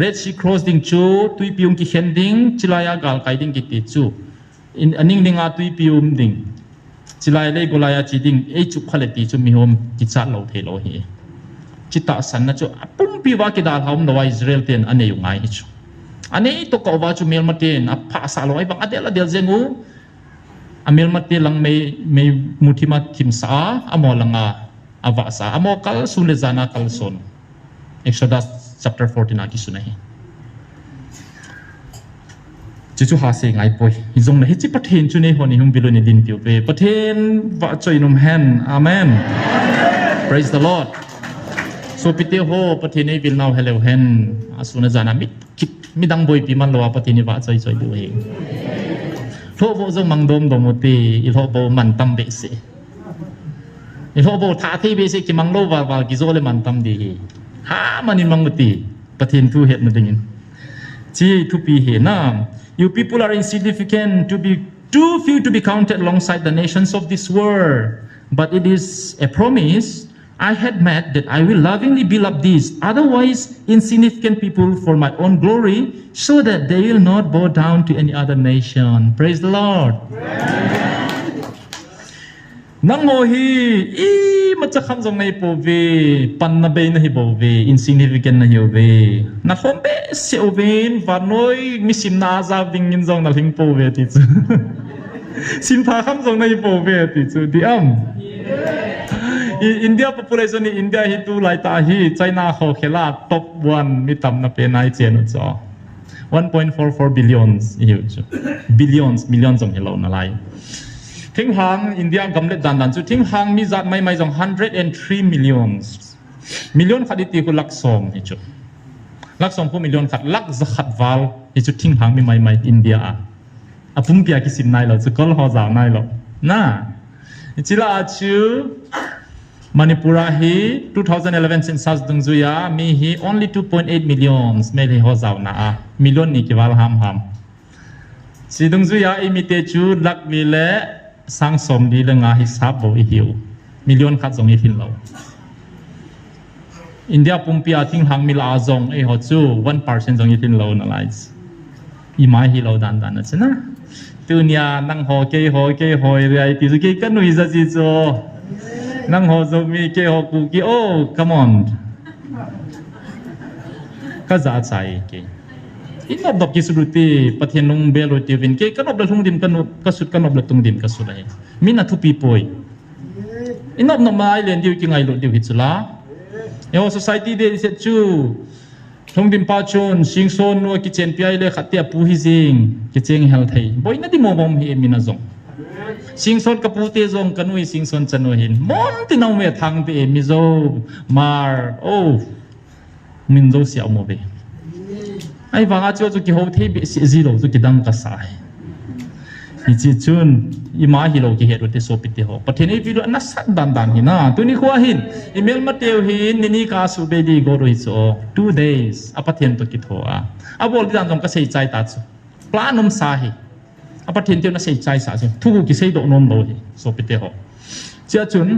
Red Sea crossing chu tui pium ki hending chilaya gal kai ding ki ti chu in aning dinga tui pium ding chilai le golaya chi ding e chu khale ti chu mi hom ki cha lo the lo hi chita san na chu apum pi wa ki dal hom no Israel ten ane yu ngai chu ane to ko wa chu mel maten apha sa lo ai bang adel zengu amel mate lang may mutima timsa amo langa avasa amo kal sunle zana kal son Exodus chapter 14 aki sunahi chu ha se ngai poi hizong na hi chi pathen chu nei honi hum biloni din piu pe pathen wa choinum hen amen praise the Lord so pite ho pathen ei vil now hello hen asuna zana mi dang boy pi man lo pathen ni wa choi du he tho bo jong mang dom domuti il ho bo man tam be se il ho bo tha thi be se ki mang lo wa ki zo le man tam di ha manin manguti pathen thu het na dingin chi thu pi he na you people are insignificant to be too few to be counted alongside the nations of this world but it is a promise I had made that I will lovingly build up these otherwise insignificant people for my own glory so that they will not bow down to any other nation. Praise the Lord. Nango hi macha kham jong nei po ve pan na be na hi bo ve insignificant na hi ve na khom be se oven vanoi mi sim na za ding in jong na ling po ve ti chu sim tha kham jong nei po ve ti chu di India population ni India hi tu lai ta hi China ho khela top 1 mi tam na pe nai chen cho 1.44 billions billions millions jong hello na lai thing hang India gamle dan chu thing hang mi zat mai jong 103 million khadi ti ku lak som hi chu ลัก2 million ขัดลักจะขัดวาลที่จุดทิ้งหางมีใหม่ๆอินเดียอ่ะพุ่มเปียกิสินนายเราจะกอลฮอซาวนายเราน่ะจิลาอาชูมณิปุระฮี2011 census ดึงจุยามีฮี only 2.8 million ไม่ได้ฮอซาวน่ะmillion นี่กี่วาลหามสิดึงจุยาอิมิเตจูลักลีเล่สังสมดีเลงาฮิซับโบอีหิวmillion ขัดส่งอีทินเราอินเดียปุ่มปีอาทิ้งหางมิลาจงหัวจู 1% จงยิทินโลนั่นแหละอีไม้ฮิโลดันนะใช่ไหมตัวเนี้ยนั่งหอเกยเรียที่สุดเกยกันนุยจะจีโจนั่งหอจะมีเกยหอกูเกยโอ้ come on ก็จะใช่เกยอินนบดอกกิสุรุตีประเทศนุ่งเบลตีวินเกยกันนบเลือดทุ่งดินกันนบก็สุดกันนบเลือดทุ่งดินก็สุดเลยมินาทุปีปอยอินนบนมาไอเลนดิวกิงไอโลดิวฮิตสุลาYo society de set chu thong dim pa chon sing son no kitchen pi le khatia pu hi jing kicheng hel thai boi na di mo bom hi mina zong sing son ka pu te zong kanui sing son chano hin mon ti nau me thang te mi zo mar oh min zo sia mo be ai wanga chu chu ki ho thei be si zero chu ki dang ka sai hi chi chun ima hi lo ki he ro te so pite ho pathene video na sat dan hi na tu ni khwa hin email ma teu hin ni ka su be di go ro hi so 2 days apathen to ki tho a bol di dan jong ka sei chai ta chu planum sa hi apathen teu na sei chai sa chu thu ki sei do nom lo hi so pite ho chia chun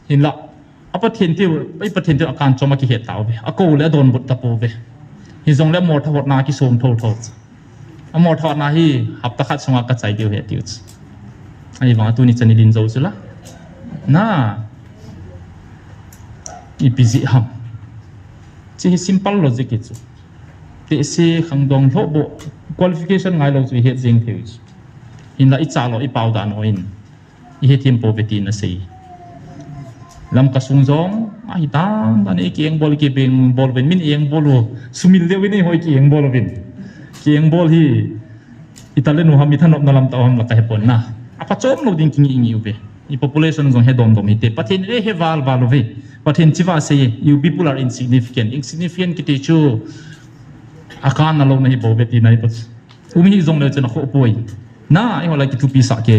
hin la apathen teu ai pathen teu akan choma ki he taw be a ko le don but ta po be hi jong le mor thawot na ki som tho amor thawat na hi hap ta khat songa ka chai deu he tiu ai wang tu ni chani lin zo chula na ipisi ham chi simple logic chu te se khang dong tho bo qualification ngai lo chu he jing theu in la i cha lo i pau da no in i he thim po beti na sei lam ka sung jong ai ta ni kieng bol ki beng bol ben min eng bolu sumil de wini hoi ki eng bol bin kieng bol hi italen no ham mi thanop na lam ta ham la ka hepon na apa chom no ding king ing ube I population zong he dom hite pathin re he val valove pathin chiwa se you people are insignificant kiti chu akan na lo na hi bo beti nai pat umi hi zong le chen kho poi na I hola ki tu pi sa ke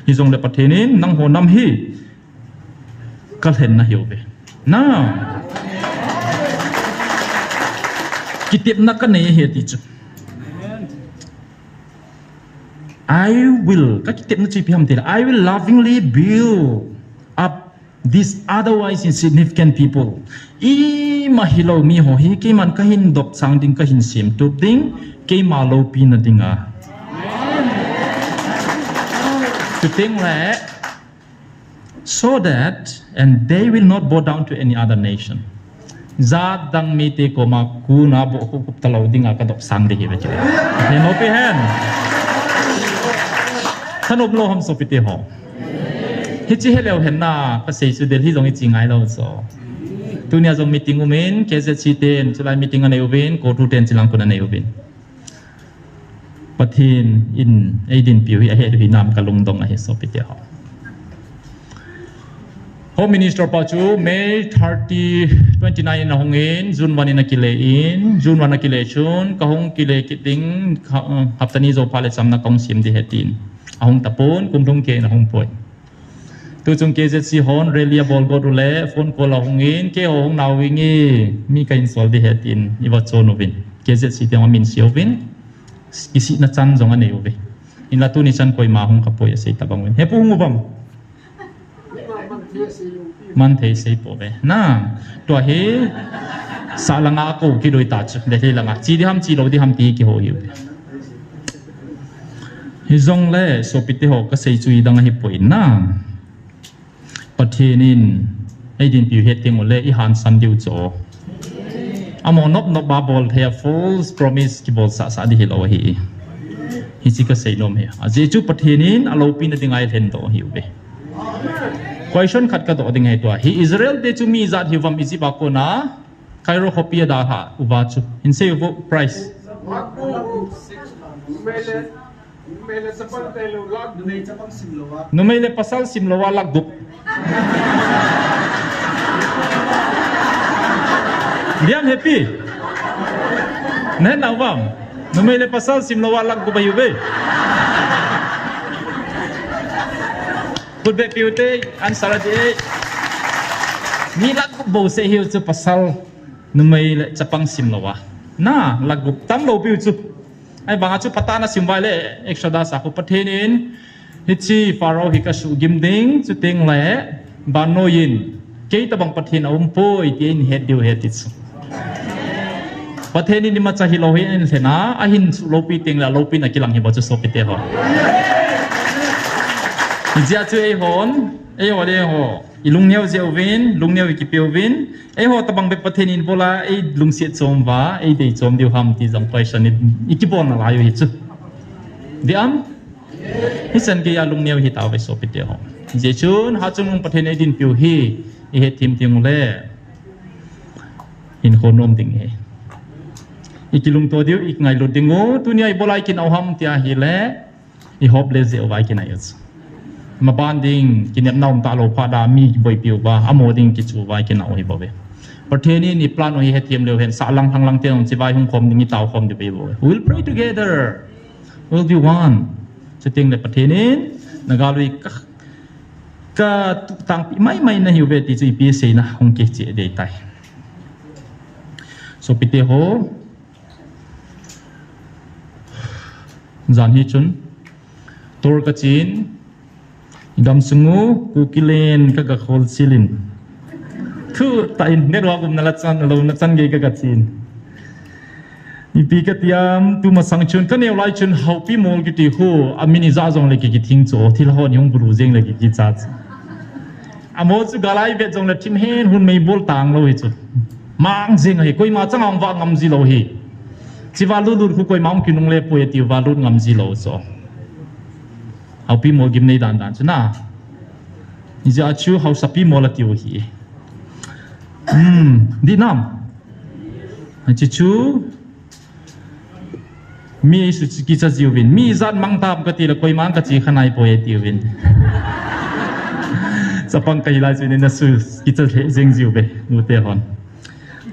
hi zong le pathin nang ho nam hi kal hen na hi ube na kitip na ka ne he ti chu I will lovingly build up these otherwise insignificant people. I mahilo mi ho hi ke man ka hin dok sang ding ka hin sim tu ding ke ma lo pi na dinga. To think that so that and they will not bow down to any other nation. Zat dang mi te ko ma ku na bo ku talo dinga ka dok sang de hi ba che. He no pe hen. ขนมโลหมสปิติหอฮิจิเฮเลวเห็นน่ะก็เสียสุดเดลที่ตรงนี้จริงไงเราสอตัวนี้จงมีติงอุเมนเคเซชีเตนจะไล่มีติงอันเอวเวนโกทูเตนจิลังคนอันเอวเวนปะเทนอินไอดินปิวไอเฮดวินามกะลงดงไอเฮสปิติหอ Home Minister Pachu May 30 29 na hongin June 1 na kilein June 1 na kilechun kahong kile kiting haptani zo pale sam na kong sim di hetin ahong tapon kumthong ke na hong poi tu chung ke je si hon relia bol go dule phone call ahongin ke hong nawingi mi kain sol di hetin iwa chonovin ke je si teng min siovin isi na chan jong ane uve in la tu ni chan koi ma hong kapoi sei tabangwen he pu ngubam man thei sei po be na to he sa langa ko ki doi ta chu de he langa chi di ham chi lo di ham ti ki ho yu hi zong le so piti ho ka sei chui dang hi poin na pathenin ai din piu he ting ole I han san diu cho amo nop ba bol the false promise ki bol sa di hi lo hi chi ka sei nom he a je chu pathenin alo pin ding ai then do hi be question khat ka do ding hai to hi Israel de chu mi zat hi vam isi ba ko na Cairo hopia da ha uba chu in say price Numele sapal telo lag numele sapang simlowa numele pasal simlowa lag dup Diam happy Nen awam. Numele pasal simlawa lag ko bayu be. Put be piute answer de. Ni lag ko bo se hiu chu pasal numele chapang simlawa. Na lag ko tam lo piu chu. Ai banga chu patana simbai le Exodus aku pathenin hichi Pharaoh hikasu gimding chu teng le banoyin kei tabang pathin awum poi tin het diu het chu. Pathenin ni macha hilohi en thena ahin lopi ting la lopi na kilang hi bo chu sopite ho. Ijia chu e hon e ho le ho ilung neu zeuvin lung neu ki peuvin e ho tabang be pathenin bola e lung se chom wa e dei chom diu ham ti jong question ni ikibon na la yo hi chu. Diam hisan ke ya lung neu hi taw be sopite ho. Je chun ha chung pathen e din piu hi e he tim ting le in khonom ting he. Ikilung to diu ik ngai lo dingo tunia i bolai kin awham tia hi le I hope le ze wai kin ayus ma banding kinep naum ta lo phada mi boi piu ba amoding ki chu wai kin aw hi bobe patheni ni plan o hi hetiem le hen sa lang thang lang te on chi bai hum khom ni taw khom de be bo we'll pray together we'll be one setting le patheni nagalui ka tang mai na hi be ti chu pi se na hong ke che de tai so pite ho zan hi chun tor ka chin gam sungu kukilen ka ga khol silin thu ta in nerwa gum na latsan lo na chan ge ka chin ni pi ka tiam tu ma sang chun ka ne lai chun hau pi mol ki ti ho amini za jong le ki thing cho thil ho ni hong bru jeng le ki cha amo chu galai be jong le tim hen hun mei bol tang lo hi chu mang jeng hi koi ma changam wa ngam ji lo hi chiwa lu khu koi maung ki nung le po ti wa lu ngam ji lo so hau pi mo gim nei dan chu na ni ja chu hau sapi mo la ti o hi di nam chi chu mi su ki cha ji win mi zan mang tam ka ti la koi mang ka chi khanai po ti win sapang kai la chu ne na su ki cha jeng ji be mu te hon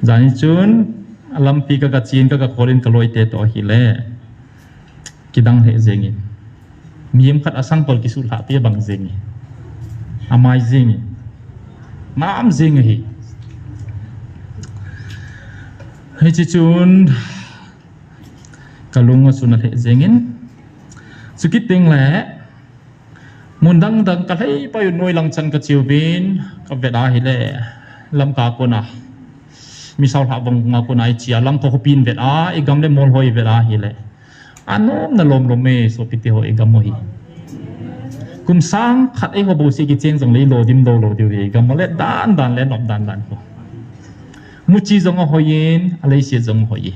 jani chun alam pi ka chin ka kholin ka loi te to hi le kidang he jengi miem khat asang pol ki sul ha te bang jengi amai jengi ma am jengi hi he chi chun kalung sunat he jengin sukit ting le mundang dang ka thei pa yu noi lang chan ka chiubin ka veda hi le lam ka ko na misal ha bang nga ko nai chia lam ko pin vet a e gam le mol hoi vet a hi le anom na lom lo me so piti ho e gam mo hi kum sang khat e ho bo si ki cheng jong le lo dim do lo diu hi gam le dan le nop dan ko mu chi jong ho yin a le si jong ho yi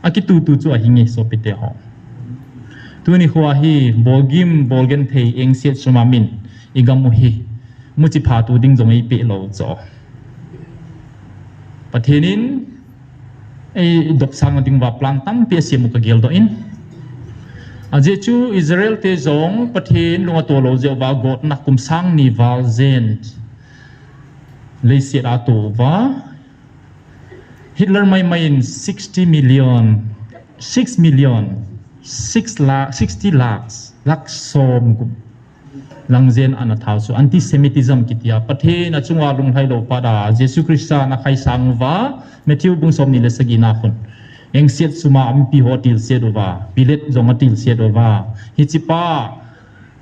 a ki tu chu a hi nge so piti ho tu ni ho hi bogim bolgen thei eng se chuma min e gam mo hi mu chi pha tu ding jong e pe lo cho pathenin ei dok sang ding wa plan tam pe sim ka gel do in aje chu Israel te zong pathin lunga to lo je wa got na kum sang ni wal zen le se ra to wa Hitler mai 60 million 60 lakhs som lang zen ana thau so antisemitism kitia pathe na chunga lung thai lo pada Jesus Christa na khai sangwa Matthew bung som ni le sagina khun eng set suma ampi hotel sedova bilet zongatil sedova hichipa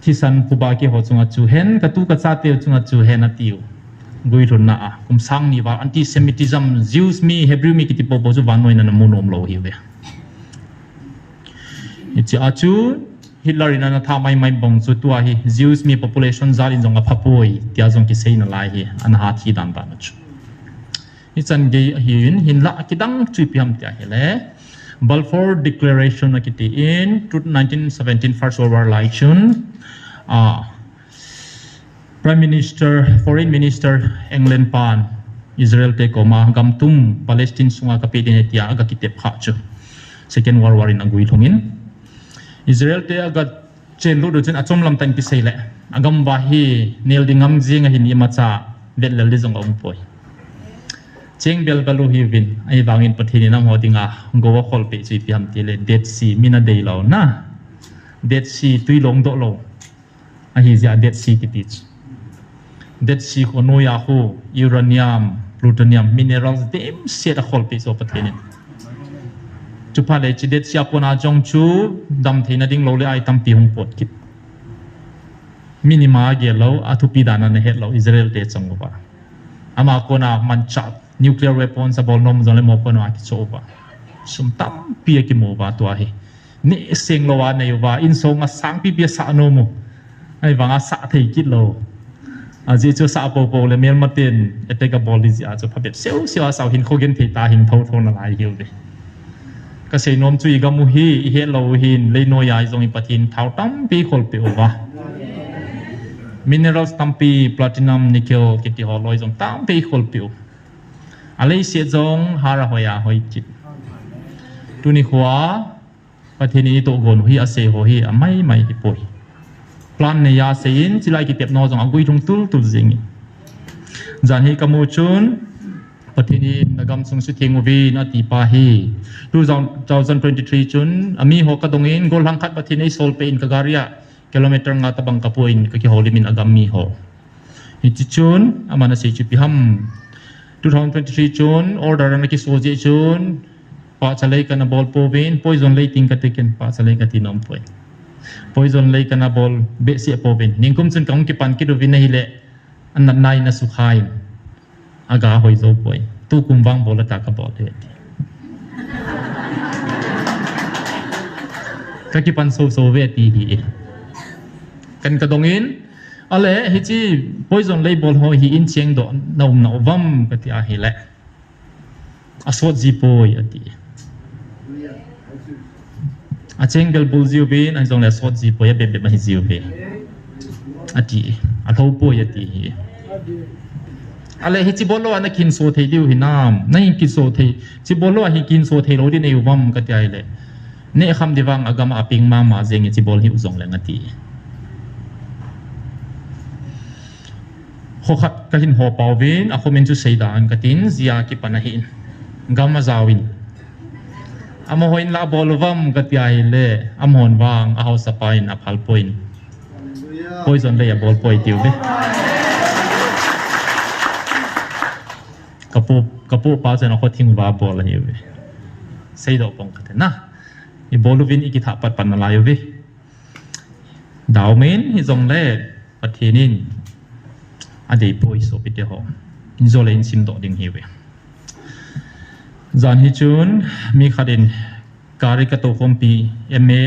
thisan puba ke ho chunga chu hen ka tu ka cha te chunga chu hen atiu gui thun na a kum sang ni wa antisemitism Jews mi Hebrew mi kitipo bo chu wanoi na munom lo hi we ichi achu Hitler in na tha mai bong chu tua hi Jews mi population zalin zonga phapoi tia jong ki sein lai hi an ha thi dan ba chu ichan ge hin la kidang chui piam tia hele Balfour Declaration akiti in 1917 First World War election Prime Minister Foreign Minister England pan Israel te koma gamtum Palestine sunga kapidin tia aga kitep kha chu Second World War in agui thongin Israel te aga chen lu do chen achom lam tan ki seile agam wa hi nel dingam jinga hin ima cha vet lel li jong om poi เจงเบลบาลูฮิวินไอ้บางอินประเทศนี้น้ำหัวติงาโกวาคอลเปจีพิฮัมติเลเดดซีมินาเดย์เรานะเดดซีตุยลงโดโลไอ้เหี้ยเดดซีกิติชเดดซีคนอยาคูยูรานียมพลูโตเนียมมิเนรัลส์เดมเสียคอลเปโซประเทศนี้จุพาเลจิเดดซีอาปนาจงชูดำเทนดิ่งโลเลไอตัมปีหงปวดกิดมินิมาเกลเราอาทุปีดานันเฮตเราอิสราเอลเดชจังกว่าอามาโคนามันจัดnuclear weapons บอลนมจนเลยมอปนอาคิโซบะสมตั้มปีกิโมบะตัวเฮนี่เสียงโลวานอยู่ว่าอินทรงสังปีเปียสานมุไอ้วังสักเทกิโลอาจิจูสาโปโปเลยเมียนมาตินเอเตกบอลลิจิอาจูพับเบ็ดเสียวสาวหินโคเกนเทตาหินเท่าทนอะไรเหี่ยวเลยก็เสียนมจุยกามุฮีเฮโลหินเลยโนยายจงอิปทินเท่าตั้มปีคนเปียววะminerals ตั้มปี platinum nickel กิติฮอลอยจงตั้มปีคนเปียวอะไรเสียจงหาระหอยหอยจิตตุนิขวาประเทศนี้ตัวกนหุยอาเซหอยไม่ฮิปอยพลันในยาเสียนจิไลกิเต็บนอจงอากุยทงตุลจิงจานฮิกามูชุนประเทศนี้นักกำสุงสุเทงวีนาติปาฮี2023ชุนอามีหกกระดงอินโกลังคัดประเทศนี้โซลเปอินกการียกิโลเมตรงาตบังกะปุอินก็คิโฮลิมินอากามีโฮฮิจิชุนอามานาเซจุปิฮัม2023 June order na kisoje June pa chalai kana ball povin poison lay ting katiken pa chalai katinom poi poison lay kana ball be si povin ningkum chun kang ki pan ki do vin hile an nai na sukhain aga hoi zo poi tu kumwang bola ta ka bol he ka ki pan so ve ti hi kan ka dongin ale hichi poison label ho hi in cheng do na vam kati a hele asot ji poi ati a chengal bul jiu bin an jong la asot ji poi be ma hi jiu be ati a tho poi ati hi ale hichi bolo an kin so thei diu hi nam nai kin so thei chi bolo hi kin so thei lo di nei vam kati ai le ne kham diwang agam aping ma jeng chi bol hi uzong le ngatiขขัดกะหินหัวเปาวินอะคอมเมนต์จุเสดานกะตินเซียกิปะนะหินกามาซาวินอะมะฮอยนลาบอลวัมกะติไอเลอะมอนวางอะเฮาสปายนอะพัลปอยนปอยซอนเลยอะบอลปอยติวเบกะปูปาเซนอะขอทิงวาบอลหิวเบเซดอปองกะเตนะอีบอลวินอีกิทะปัดปันนะลายเบดาวเมนฮิซองเลปะเทนินa dei poi so pite ho inzole in sim do ding hiwe zan hi chun mi khaden kari ka to kompi ma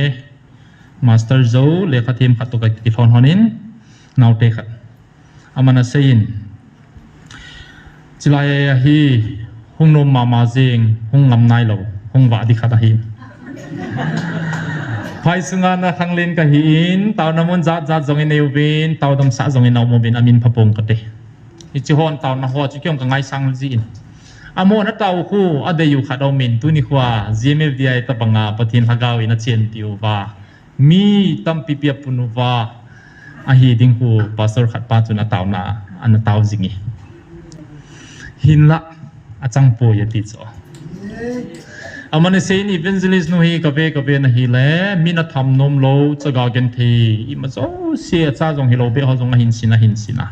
master zo le khathim khato ka ti thon honin naute khat amana sein chilai hi hung nom ma jeng hung ngam nai lo hung wa di khat hi phai sunga na khanglen ka hin taw namon zat zong in neubin taw dam sa zong in naw mobin amin phapong kate ichi hon taw na ho chi kyom ka ngai sang jin amon na taw khu adeyu khadaw min tuni khwa gmfdi ta banga pathin hagaw ina chen tiu wa mi tam pipia punuwa a hi ding khu pastor khat pa chuna taw na an taw jingi hinla achang po yati cho amane sein evangelist no hi kabe na hi le mina tham nom lo chaga gen thi ima zo se cha jong hilo be ho jong hin sina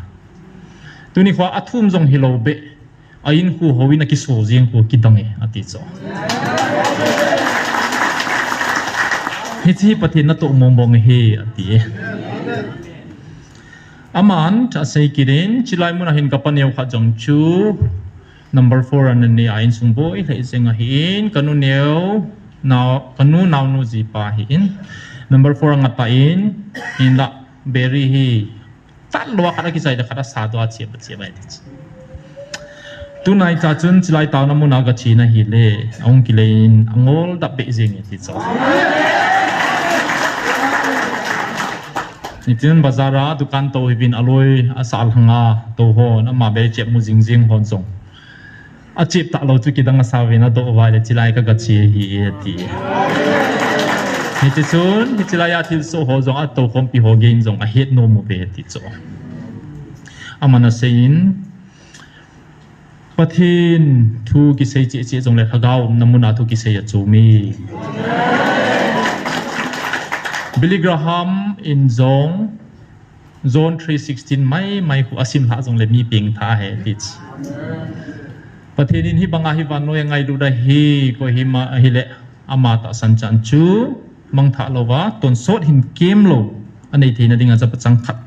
tuni khwa athum jong hilo be ain khu howina ki so jeng ko kidange ati cho hichi pathin na to mombong he ati aman cha sei kirin chilai mun hin kapaneu kha jong chu number 4 an ni ain sung boy le zenga hin kanu neu naw nu ji pa hin number 4 anga ta in la berry hi tal lo khara ki sai da khara sa do che bai ti tu nai cha chun chilai taw na mun aga chi na hi le ong ki lein angol da be zeng ti cho nitin bazara dukan to hi bin aloi asal hanga to ho na ma be che mu jing hon song a chip ta lo chu ki dang sawi na do wa le chilai ka ga chi hi ti ni ti chun ni chilai a thil so ho jong a to khom pi ho gein jong a het no mo be ti cho amana sein ประเทศทูกิเซจิเจจงเลทะกาวนมุนาทูกิเซยจูมีบิลลี่กราฮัมอินซงโซน316ไม่หูอาซิมหาจงเลมีเปียงท่าเฮติชประเทศนี้ที่บางอาฮิวันโนยังไงดูได้ฮีก็ฮิมาฮิเลอามาตะสันจันจูมังทะโลวะตนโซดหินเกมโลอันนี้ที่นั่นดิ่งอาจจะประจังขัด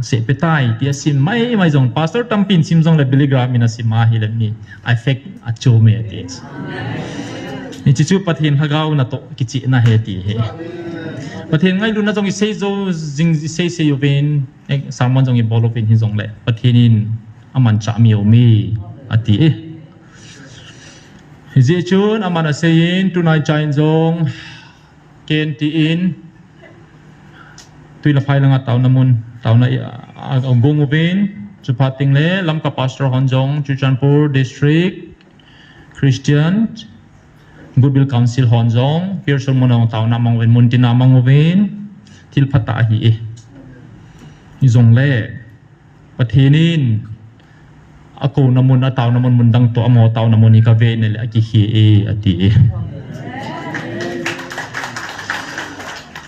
เสพไปตายที่อาซิมไม่จงพาสเตอร์ตัมปินซิมจงเลบิลลี่กรามินาซิมาฮิเลมีไอเฟกอาโจเมติชนี่จู่ๆประเทศฮากาวนาโตกิจินาเฮติเฮประเทศไงดูนะจงอิเซโซจิงอิเซเซยูเวนสามวันจงอิบอลเป็นหินจงเลประเทศนี้อามันจะมีโอมีอติเอฮิจิชุนอามันอาเซียนตุนายใจจงเกณฑ์ตีอินตุยละไฟลังอัตตาวนามุนตาวนาองกงอุเวนจุพัดติงเลลำกับพาสเตอร์ฮอนจงจูจันปูร์ดิสทริกคริสเตียนGoodwill Council hon jong Pearson monong taw namang wen munti namang wen til phata hi e jong le pathenin ako namun ataw namun mundang to amo taw namun ni ka ven le aki hi e ati e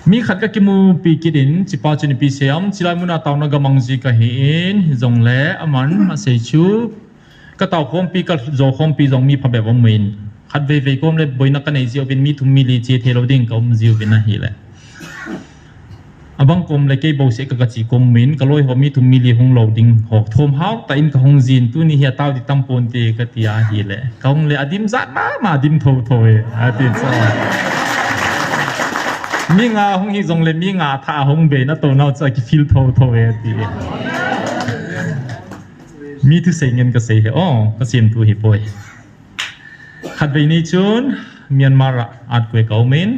mi khat ka kimu pi kidin chipa chuni pi seam chilai mun ataw na gamang ji ka hi in jong le aman ma sei chu ka taw khom pi ka zo khom pi jong mi phabe bom minขัดเวก็เลยบ่อยนักกันไอ้เจียวเป็นมีทุมมีลีเจเทโลดิ้งก็มันเจียวเป็นอะไรแหละบางกรมเลยเก็บบ่เสกกะจีกรมมินก็เลยว่ามีทุมมีลีหงโลดิ้งหอกทมเฮาแต่อินก็หงจีนตัวนี้เฮียเต้าที่ตั้มปนเตกะติอาฮีแหละเขาเลยอดิมซัดมาดิมโทโทเออาติซอมีงาหงฮีจงเลยมีงาท่าหงเบนะตัวเนาจะกิฟิลโทโทเอติมีทุเสเงินก็เสยอ๋อก็เสียมตัวฮิปอยขัดไปนี้ชุนเมียนมาร์อาร์ตเควกเอาเมน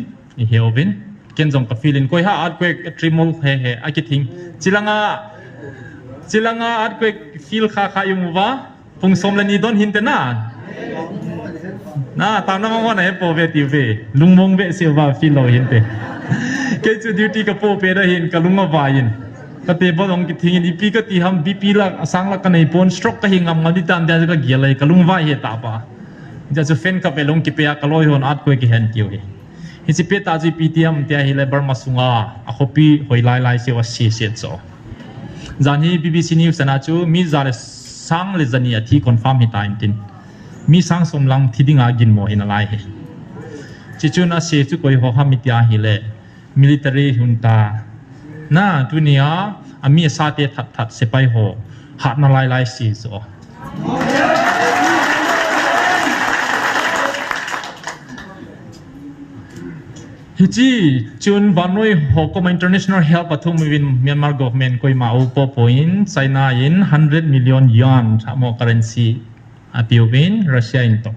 เฮียวินเก่งจงกับฟิลินก็ฮะอาร์ตเควกทริมอลเฮอากิทิงจิลังอาร์ตเควกฟิลข้าอยู่มั้วะพุงสมเลนีดอนหินเตน่าตามน้ำมันไหนโปเวติเวลุงมงเวเสียวว่าฟิลเราหินเตเกจูดิวตี้กับโปเปได้หินกับลุงวายินก็เตบอลงกิทิงอีพีก็ตีทำบีพีละสังละกันในปนสตรอกก็หิงงำงาดิตามเดียร์ก็เกี่ยเลยกับลุงวาเฮตาปะจะจะเฟ้นกับไปลงกิเปียกลอยหอนอาร์ตคุยกี่เห็นเกี่ยวฮิสิเปียตาจีพีทีเอ็มเตียฮิเลเบอร์มาสุงาอคบีหอยไล่เสียวเสียโซจานฮีบีบีซีนิวส์นะจูมีจานสังเลจานีที่คอนฟาร์มฮิตาอินตินมีสังสมลังที่ดิ่งอากินโมหินอะไรจิจูน่าเสียจุกอยหัวหามิตยาฮิเลมิลิเตอรี่ฮุนตาน่าตัวนี้อามีซาเตทัดเสไปหัวหัดนาไล่เสียโซฮิจิจุนวันนู้ฮอกมา international help ปัทุมวินเมียนมาร์ government ก็มาอุปโภคไซน่าอิน100 million yuan ทำโม currency อาพิววินรัสเซียอินตง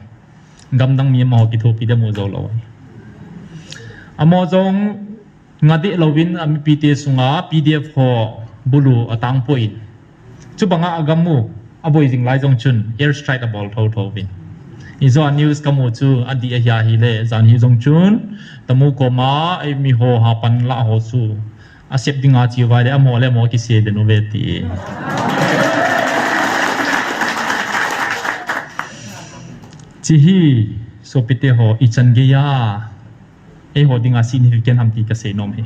กำดังมีมาหกิทุปีเดมูโซโลอโมจงงาดิลวินอามีพีเตสุงา PDF ฮอบุลูอตังปอยจุบังอากัมมูอาบอยจิงไลจงชุน air strike บอลทวินอิจอนนิวส์กัมมูจูอดีเอฮยาฮิเลจานฮิจงชุนตมูโกมาไอมีโฮฮาปันละโฮซูอาเซปดิงอาจิวายเดอโมเลโมกิเซเดโนเวตีจิฮีโซปิเตโฮอิจันเกียไอโฮดิงอาซินิฟิเกนฮัมตีกเซโนมเฮ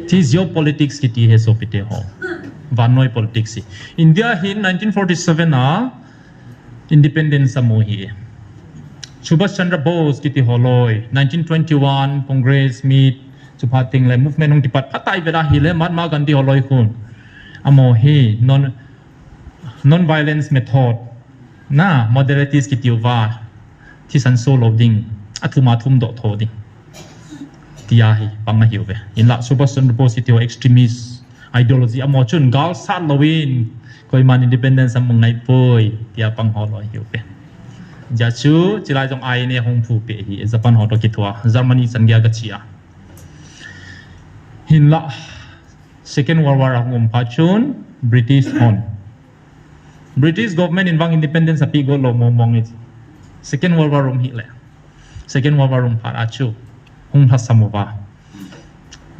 ที่ geopolitics กิตีเฮโซปิเตโฮวันน้อย politics อินเดียฮิน1947นะ independence สมุฮีSubhash Chandra Bose kiti holoi 1921 Congress meet chupating le movement ng tipat patay beda hile Mahatma Gandhi holoi kun amo hi non violence method na moderates kiti wa thi san so loading athuma thum do thoding tia hi pangahiu be in la Subhash Chandra Bose kiti extremist ideology amo chun gal sat lowin koi man independence amangai poi tia pang holoi hiu beจะชูจิลายจงไอเนี่ยหงผูเปหีญี่ปุ่นฮอตกิทัวเยอรมนีสัญญากระชียหินละ Second World War งมพัชชุน British on British government in wang independence api go lo mong it Second World War หิแหละ Second World War พัดอาชูหงทัศมวา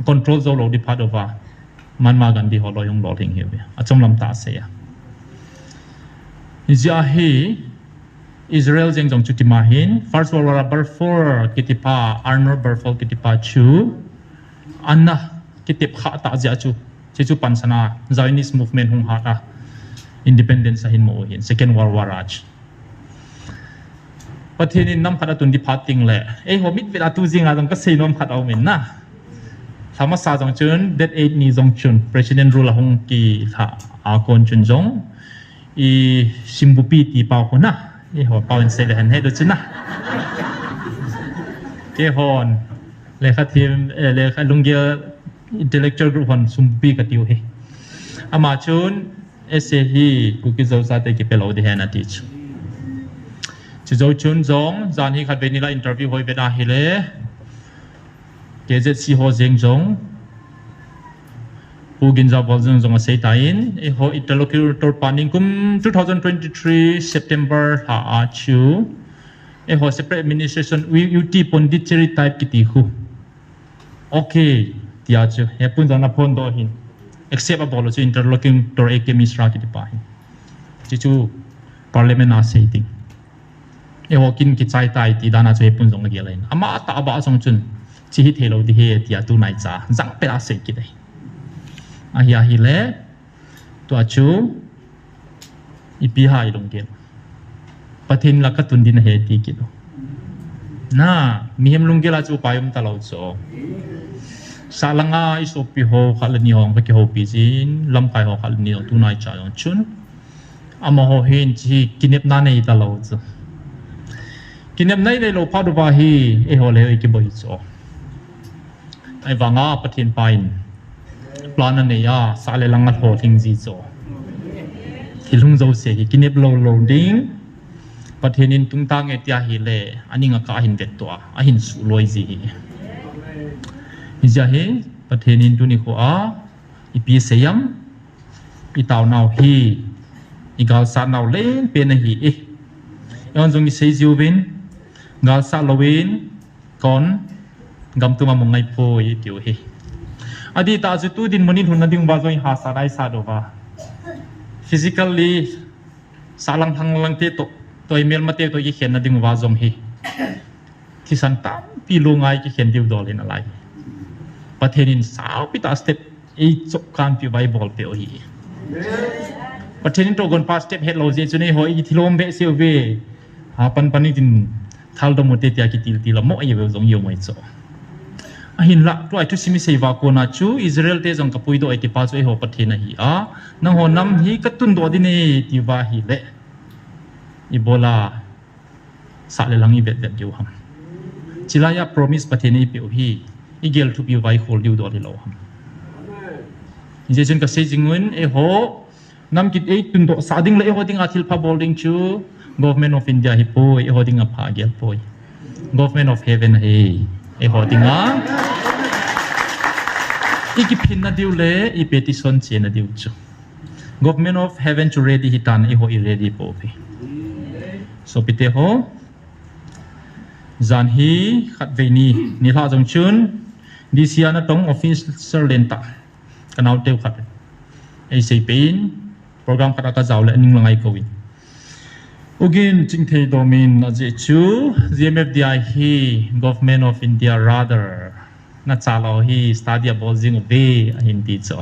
control โซโลดิพัดอวามันมากันดีฮอลอยงโลทิ้งเหี้ยอาจมลำตาเสีย Jahi Israel jeng jong chutimahin First World War Balfour kitipa Arnold Balfour kitipa chu anna kitip kha ta ja chu pansana Zionist movement hung ha independence hin mo hin Second World War raj pathenin nam khada tun di phating le homit vela tu jinga jong ka seinom khat au men na thama sa jong chun that 8 ni jong chun president rula hung ki tha a kon chun jong i simbupi ti pau ko na ho pau en se le han he do chun na ke hon le kha team le kha lungya intellectual group hon sumpi ka tiu he ama chun ese hi ku ki zo sa te ki pelo de han ati chu zo chun jong zan hi khat be ni la interview hoi be na hi le KZC ho jeng jong Ugin za bol jong sei tain ho interlocutor paning kum 2023 September ha chu ho separate administration UT pondicherry type kiti hu okay tia chu he pun jana phone do hin except abolo chu interlocutor ek misra kiti pa hin chu parliament a sei ting ho kin ki chai tai ti dana chu he pun jong ge lain ama ta ba song chun chi hi thelo di he tia tu nai cha jang pe a sei ki dai ahia hi le to chu ipi hai long gen pathin la ka tun din he ti ki do na mi hem long gela chu payum ta lo cho salanga isopi ho khalani hong ka ki ho pi jin lam kai ho khalani tu nai cha yong chun ama ho hen chi kinep na nei ta lo chu kinep nai le lo pha do ba hi ho le ki boi cho ai wanga pathin pain plan ne ya sale lang ho thing ji cho thilung zo se ki kinep lo loading pathenin tungta nge tia hi le aninga ka hin vet to a hin su loi ji hi ja he pathenin tu ni ko a ipi seyam itaw naw hi igal sa naw len pe na hi yon jong sei jiwin gal sa lowin kon gam tu ma mongai po yi tiu hi adi ta ju tu din monin hun na ding ba joi ha sa dai sa do ba physically salang thang lang te to toy mel mate to yi khen na ding wa jom hi thi san ta pi lu ngai ki khen diu do le na lai pathenin sao pi ta step e chok kan pi bible pe o hi pathenin to gon pa step head lo je chu nei ho i thilom be se ve ha pan pani din thal do mo te tia ki til til mo ai ve jong yo mai cho ahin la to ai tu simi seva ko na chu Israel te jong kapui do ai ti pa chu ho pathina hi a na ho nam hi katun do di ne ti wa hi le ibola sa le lang i vet vet yu ham chilaya promise pathini pe hi igel thu pi vai khol yu do le lo ham je chen ka se jingwen ho nam kit e tun do sa ding le ho ding athil pha bolding chu government of India hi po ho ding a pha gel poi government of heaven he ho ding a ikipin na diu le I petition che na diu chu government of heaven chu ready hitan ho I ready po phi so pite ho zan hi khat ve ni ni la jong chun disia na tong officer lenta kanau teu khat ai sei pein program kata ka jaw le ning langai ko win again chingthei domin na je chu GMFDI hi government of India rather na chalo hi stadia bolzing ve hindi cho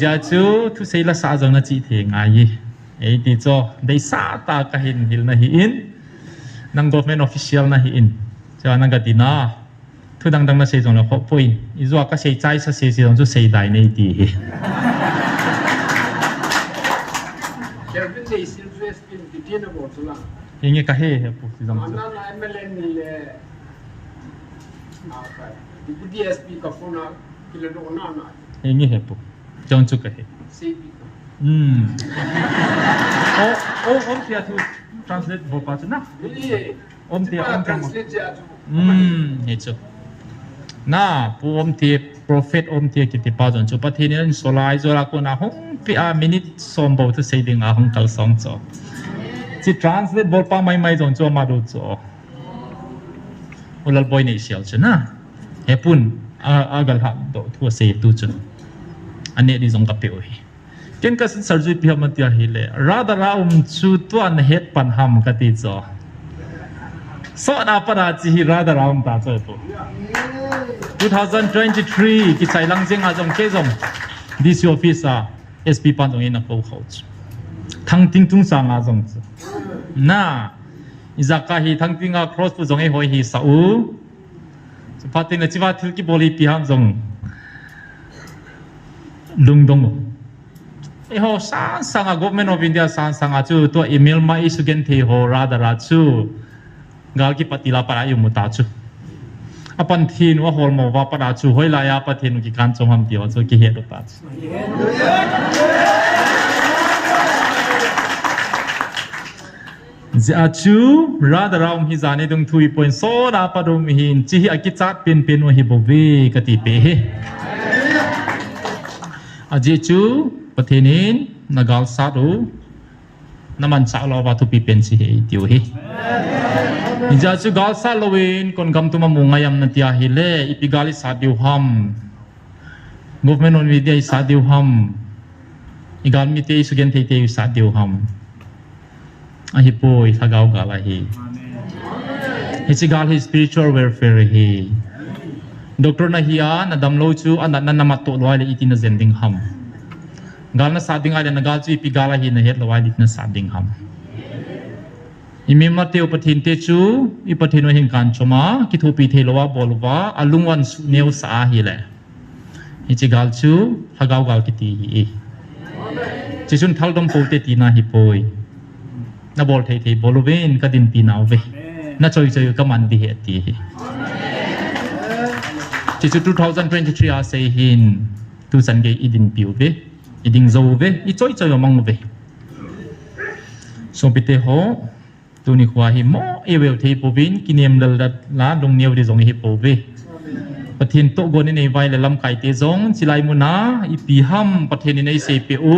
ja chu thu sei la sa jong na chi the ngai ei ti cho dei sa ta ka hin hil na hi in nang government official na hi in cha nang ga dina thu dang dang na sei jong na kho poi I zo ka sei chai sa sei jong chu sei dai nei ti hi Kevin dei silves pin titina bo chula inge ka he pu si jong ana na MLN ni le apa di DSP ka phone kila do na na inge he pu jong chu ka he CP om tia tu translate bo pa na om tia translate ya tu he chu na pu om tia prophet om tia ki ti pa jon chu pathi ni solai zora ko na hong pi a minute som bo tu sei ding a hong kal song cho chi translate bo pa mai mai jon chu ma do cho ulal boy nei sial chu na he pun a gal ha do thu sei tu chu ane di jong ka pe oi ken ka sarjui pi ham tia hi le rada ra chu tuan het pan ham ka ti cho so na para chi hi rada ra ta cho to 2023 ki chai lang jeng a jong ke jong DC officer SP pan jong in a ko khau thang ting tung sang a jong na izaka hi thang ting a cross pu jong e hoi hi sa u patin na chiwa thil ki boli pi ham jong lung dong e ho sang a government of India sang a chu to email ma isugen the ho rada ra chu gal ki patila para yu muta chu apan thin wa hol mo wa para chu hoi la ya pathin ki kan chom ham ti wa chu ki he do ta ja chu rada raum hi zane dung thui point so da padum hin chi hi akichat pen wa hi bo ve ka ti pe he aji chu pathinin nagal sadu naman sa lo wa tu pi pen si he tiu he ja chu gal sa lowin kon gam tu ma mungayam na tia hi le ipigali sa diu ham government on media sa diu ham igal mi te sugen te te sa diu ham ahi poi thagau gala hi hi gal hi spiritual welfare hi doctor na hiya na damlo chu an na namat to loi le itin na zending ham gal na sading ai na gal chu ipigala hi na het loi lit na sading ham imima teu pathin te chu ipathin hin kan choma ki thupi thelowa bolwa alungwan neu sa hi le hi gal chu thagau gal ki ti hi chi chun thaldom po te ti na hi poi na bol thei boluben ka din pi naw ve na choi ka man di he ti hi chi chu 2023 a sei hin tu san ge idin piu ve iding zo ve I choi mang ve so pite ho tu ni khwa hi mo e wel thei povin kinem dal la dong neu de zong hi po ve pathin to gon nei vai le lam kai te zong chilai mu na I pi ham pathin nei se pe u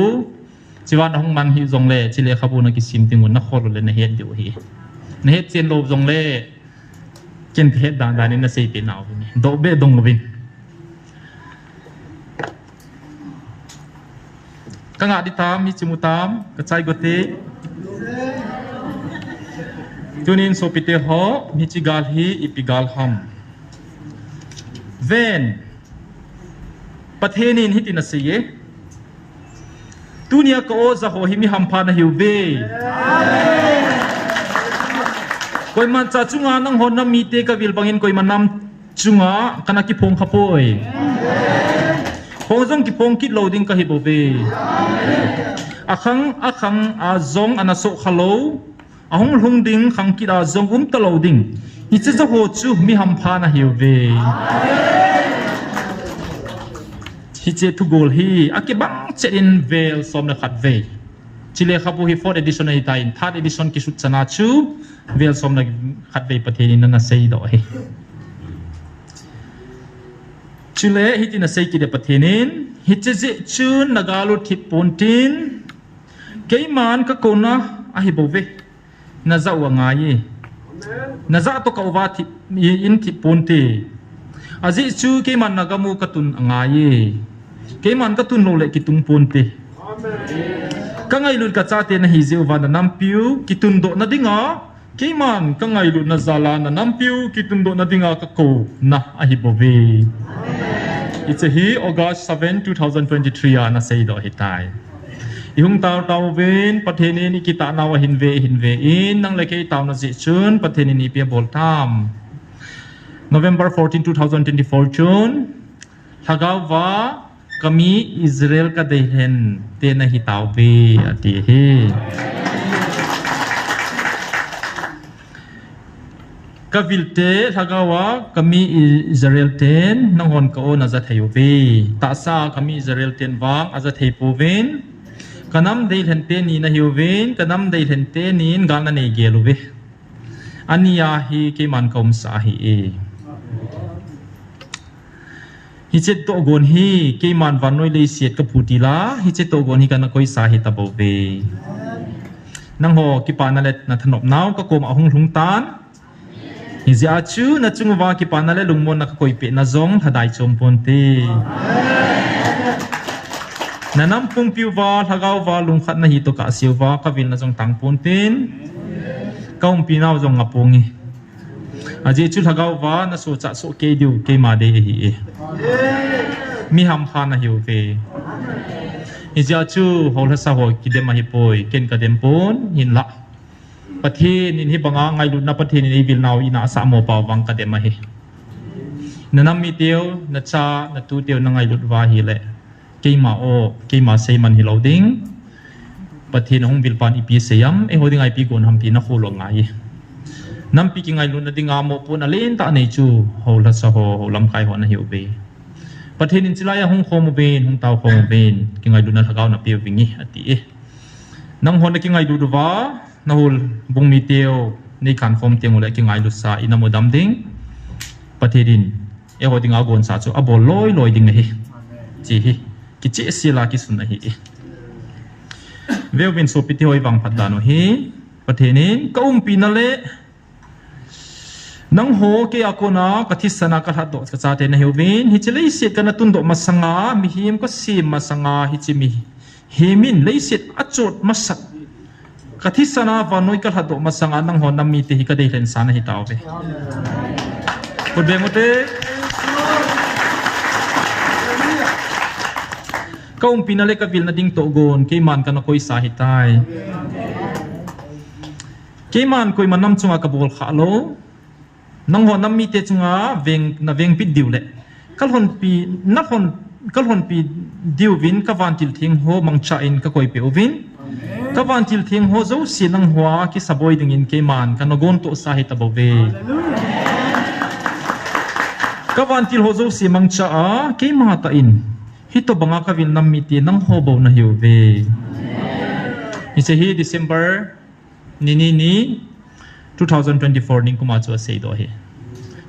chiwan hong man hi zong le chile khabu na ki sim tingun na khol le na het diu hi na het chen lo zong le chen phe dan ni na se pe naw ni do be dong lovin kanga ditam mi chimutam ka chai gote tunin so pite ho mi chigal hi ipigal ham ven pathenin hitina se ye dunia ko za ho hi mi ham pha na hiu ve koi man cha chunga nang hon na mi te ka vil bangin koi man nam chunga kana ki phong khapoi hojong ki phong ki loading ka hi bo ve akhang a zong ana so khalo ahong lung ding khang ki da zong ta loading hi che za ho chu mi ham pha na hiu ve hi che tu gol hi akibang che in vel som na khat ve chile khabu hi 4th edition ai tain 3rd edition ki sut chana chu vel som na khat ve pathenin na sei do hi chile hi tin na sei ki de pathenin hi che je chun nagalu thip pontin keiman ka kona a hi bo ve na za wa nga ye na za to ka wa thi in thip ponte aji chu keiman nagamu katun anga ye keiman katun lo le kitung ponte kangai lut ka cha te na hi je wa na nampiu kitun do na dinga keiman kangai lut na zala na nampiu kitun do na dinga ka ko na a hi bo ve it's a hi August 7 2023 ana sei do hi tai ihung taw ven patheni ni kita naw hin ve in nang leke taw na ji chun patheni ni pe bol tham November 14 2024 June thagawa kami Israel ka dehen te na hi taw ve ati he kavilte thagawa kami Israel ten nang hon ka on aza thayo ve ta sa kami Israel ten wang aza thei poven kanam dei hente ni na hiuven kanam dei hente nin galna nei geluve ania hi ke man kom sa hi e hi chet to gon hi ke man vanoi le siet ka phutila hi chet to gon hi kana koi sa hi tabove nang ho ki panalet na thanop naw ka kom ahung lung tan hi ja chu na chungwa ki panale lungmon na koi pe na zong thadai chom ponte nanam pung piwa thagau wa lung khat na hi to ka siwa ka vil na jong tang pun tin kaum pinau jong ngapungi aje chu thagau wa na so cha so ke diu ke ma de hi e mi ham kha na hiu ve ija chu hol sa ho ki de ma hi poi ken ka dem pon hin la pathin in hi banga ngai lu na pathin ni vil nau ina sa mo pa wang ka de ma hi nanam mi teu na cha na tu teu na ngai lu wa hi le keima o keima sei man hi lo ding pathin hong vil pan ipi seyam e hoding ai pi gon ham pi na kholo ngai nam pi ki ngai lu na dinga mo pun alen ta nei chu hol sa ho lam kai ho na hiu be pathin in chilaya hong khom ben hong tau khom ben ki ngai lu na thagau na pi wingi ati e nang hon na ki ngai lu du wa na hol bung mi teu nei kan khom teng le ki ngai lu sa ina mo dam ding pathin e hoding a gon sa chu a bol loi loi ding hi chi hi ki che sila ki sun na hi veo bin so piti hoi wang phat da no hi pathenin kaum pinale nang ho ke akona kathisana ka hado ka cha te na hewin hi chelei sit kana tun do masanga mi him ko sim masanga hi chimi hemin leisit achot masak kathisana wa noi ka hado masanga nang ho nam mi te hi ka dei len sana hi taw be ko bemote kaum pinale ka vil na ding to gon ke man kana koi sa hi tai ke man koi manam chunga ka bol kha lo nang ho nam mi te chunga veng pi diu le kal hon pi na hon kal hon pi diu win ka van til thing ho mang cha in ka koi pe ovin ka van til thing ho zo si nang hwa ki saboi ding in ke man kana gon to sa hi ta bo ve ka van til ho zo si mang cha a ke ma ta in hito banga ka vil nam mi ti nang ho bo na hiu ve ise hi December ni 2024 ning kuma chu sei do he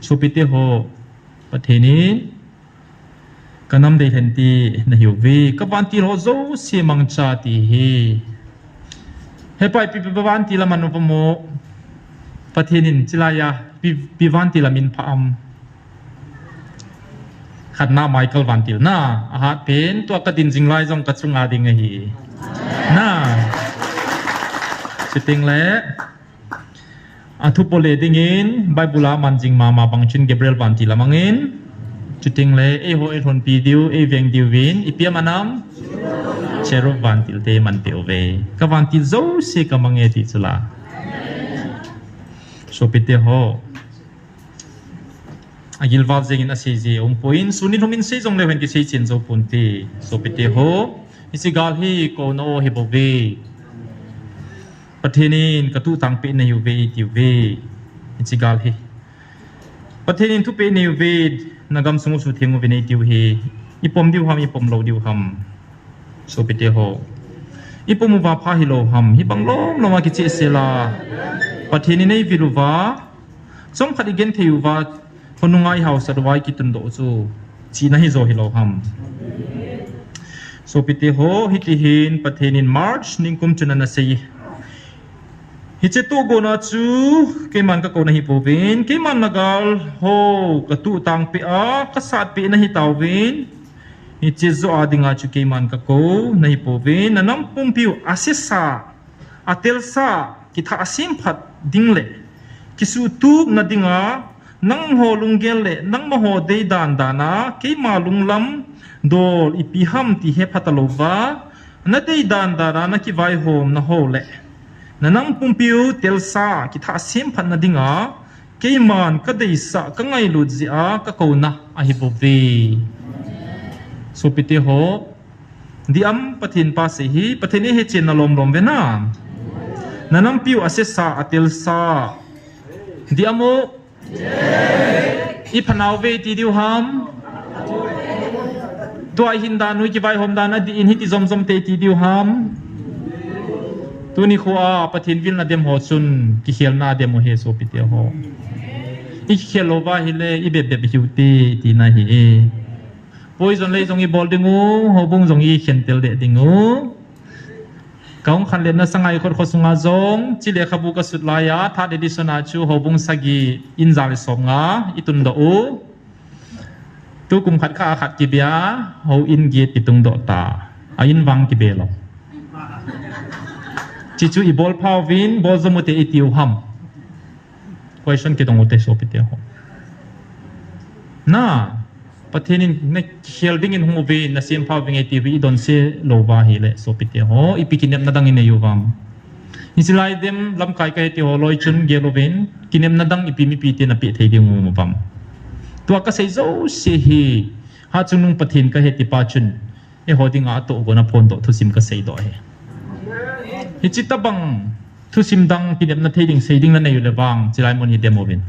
supite ho patheni kanam de henti na hiu ve ka ban ti ho zo si mang cha ti he pai pi ban ti la manu pamo pathenin chilaya pi van ti la min pha am khat na Michael van til na a hat pen to ka din jing lai jong ka chunga ding hi na siting le athu pole ding in bible man jing ma bang chin Gabriel van til mangin chuting le e ho e thon pi diu e veng diu win ipia manam chero van til te man pe ove ka van til zo se ka mangi ti chula so pite ho agil wal jeng in asiji point sunin homin se jong le hen ki se chen zo punti so pite ho isigal hi ko no hi bobe pathenin katu tang pe na yu ve ti ve isigal hi pathenin tu pe ne yu ve nagam sungu su thengu ve nei ti hi ipom diu ham ipom lo diu ham so pite ho ipom wa pha hi lo ham hi banglom lo ma ki che sela pathenin nei viluwa som khadi gen theu wa konungai house adwai ki tun do chu chi na hi zo hi lo ham so pite ho hiti hin pathenin March ningkum chuna na sei hi che to go na chu ke man ka ko na hi povin ke man nagal ho ka tu tang pe a ka sat pe na hi tawin hi che zo adinga chu ke man ka ko na hi povin nanam pumpiu asesa atelsa ki tha asim phat dingle kisu tu na dinga nang ho lunggel le nang ma ho dei dan dana ke ma lunglam dol ipi ham ti he phatalova na dei dan dana na ki vai hom na ho le na nang pumpiu telsa ki tha sim phan na dinga ke man ka dei sa ka ngai lu ji a ka ko na a hi bo ve so pite ho di am pathin pa se hi pathini he chen na lom ve na nanam piu asesa atelsa di amo i phanau ve ti diu ham toy hinda nui ki vai hom da na di in hi ti zom te ti diu ham tu ni khuwa pathin vil na dem ho chun ki khel na dem ho he so pite ho i khelo wa hi le i be hiu ti na hi poison le jong i bol dingu ho bung jong i khen tel de dingu kaung khan le na sangai khot khosunga jong chile khabu ka sutlaya tha de disona chu hobung sagi injal somnga itun do u tu kum khat kha khat ki bia ho in gi ti tung do ta ain wang ki belo chi chu i bol phau win bol zomote itiu ham question ki dong ote sopite ho na pathenin ne helding in humobe na sim phau wing tv don se lowa hi le sopite ho ipikinem na dang in yuwam isilai dem lam kai kai ti holoi chun gelovin kinem na dang ipimi pite na pi thei ding mu pam tua ka sei zo se hi ha chunung pathin ka heti pa chun e hoding a to gona phone to thusim ka sei do he hi chitabang thusim dang kinem na thei ding sei ding na nei le bang chilai mon hi demovin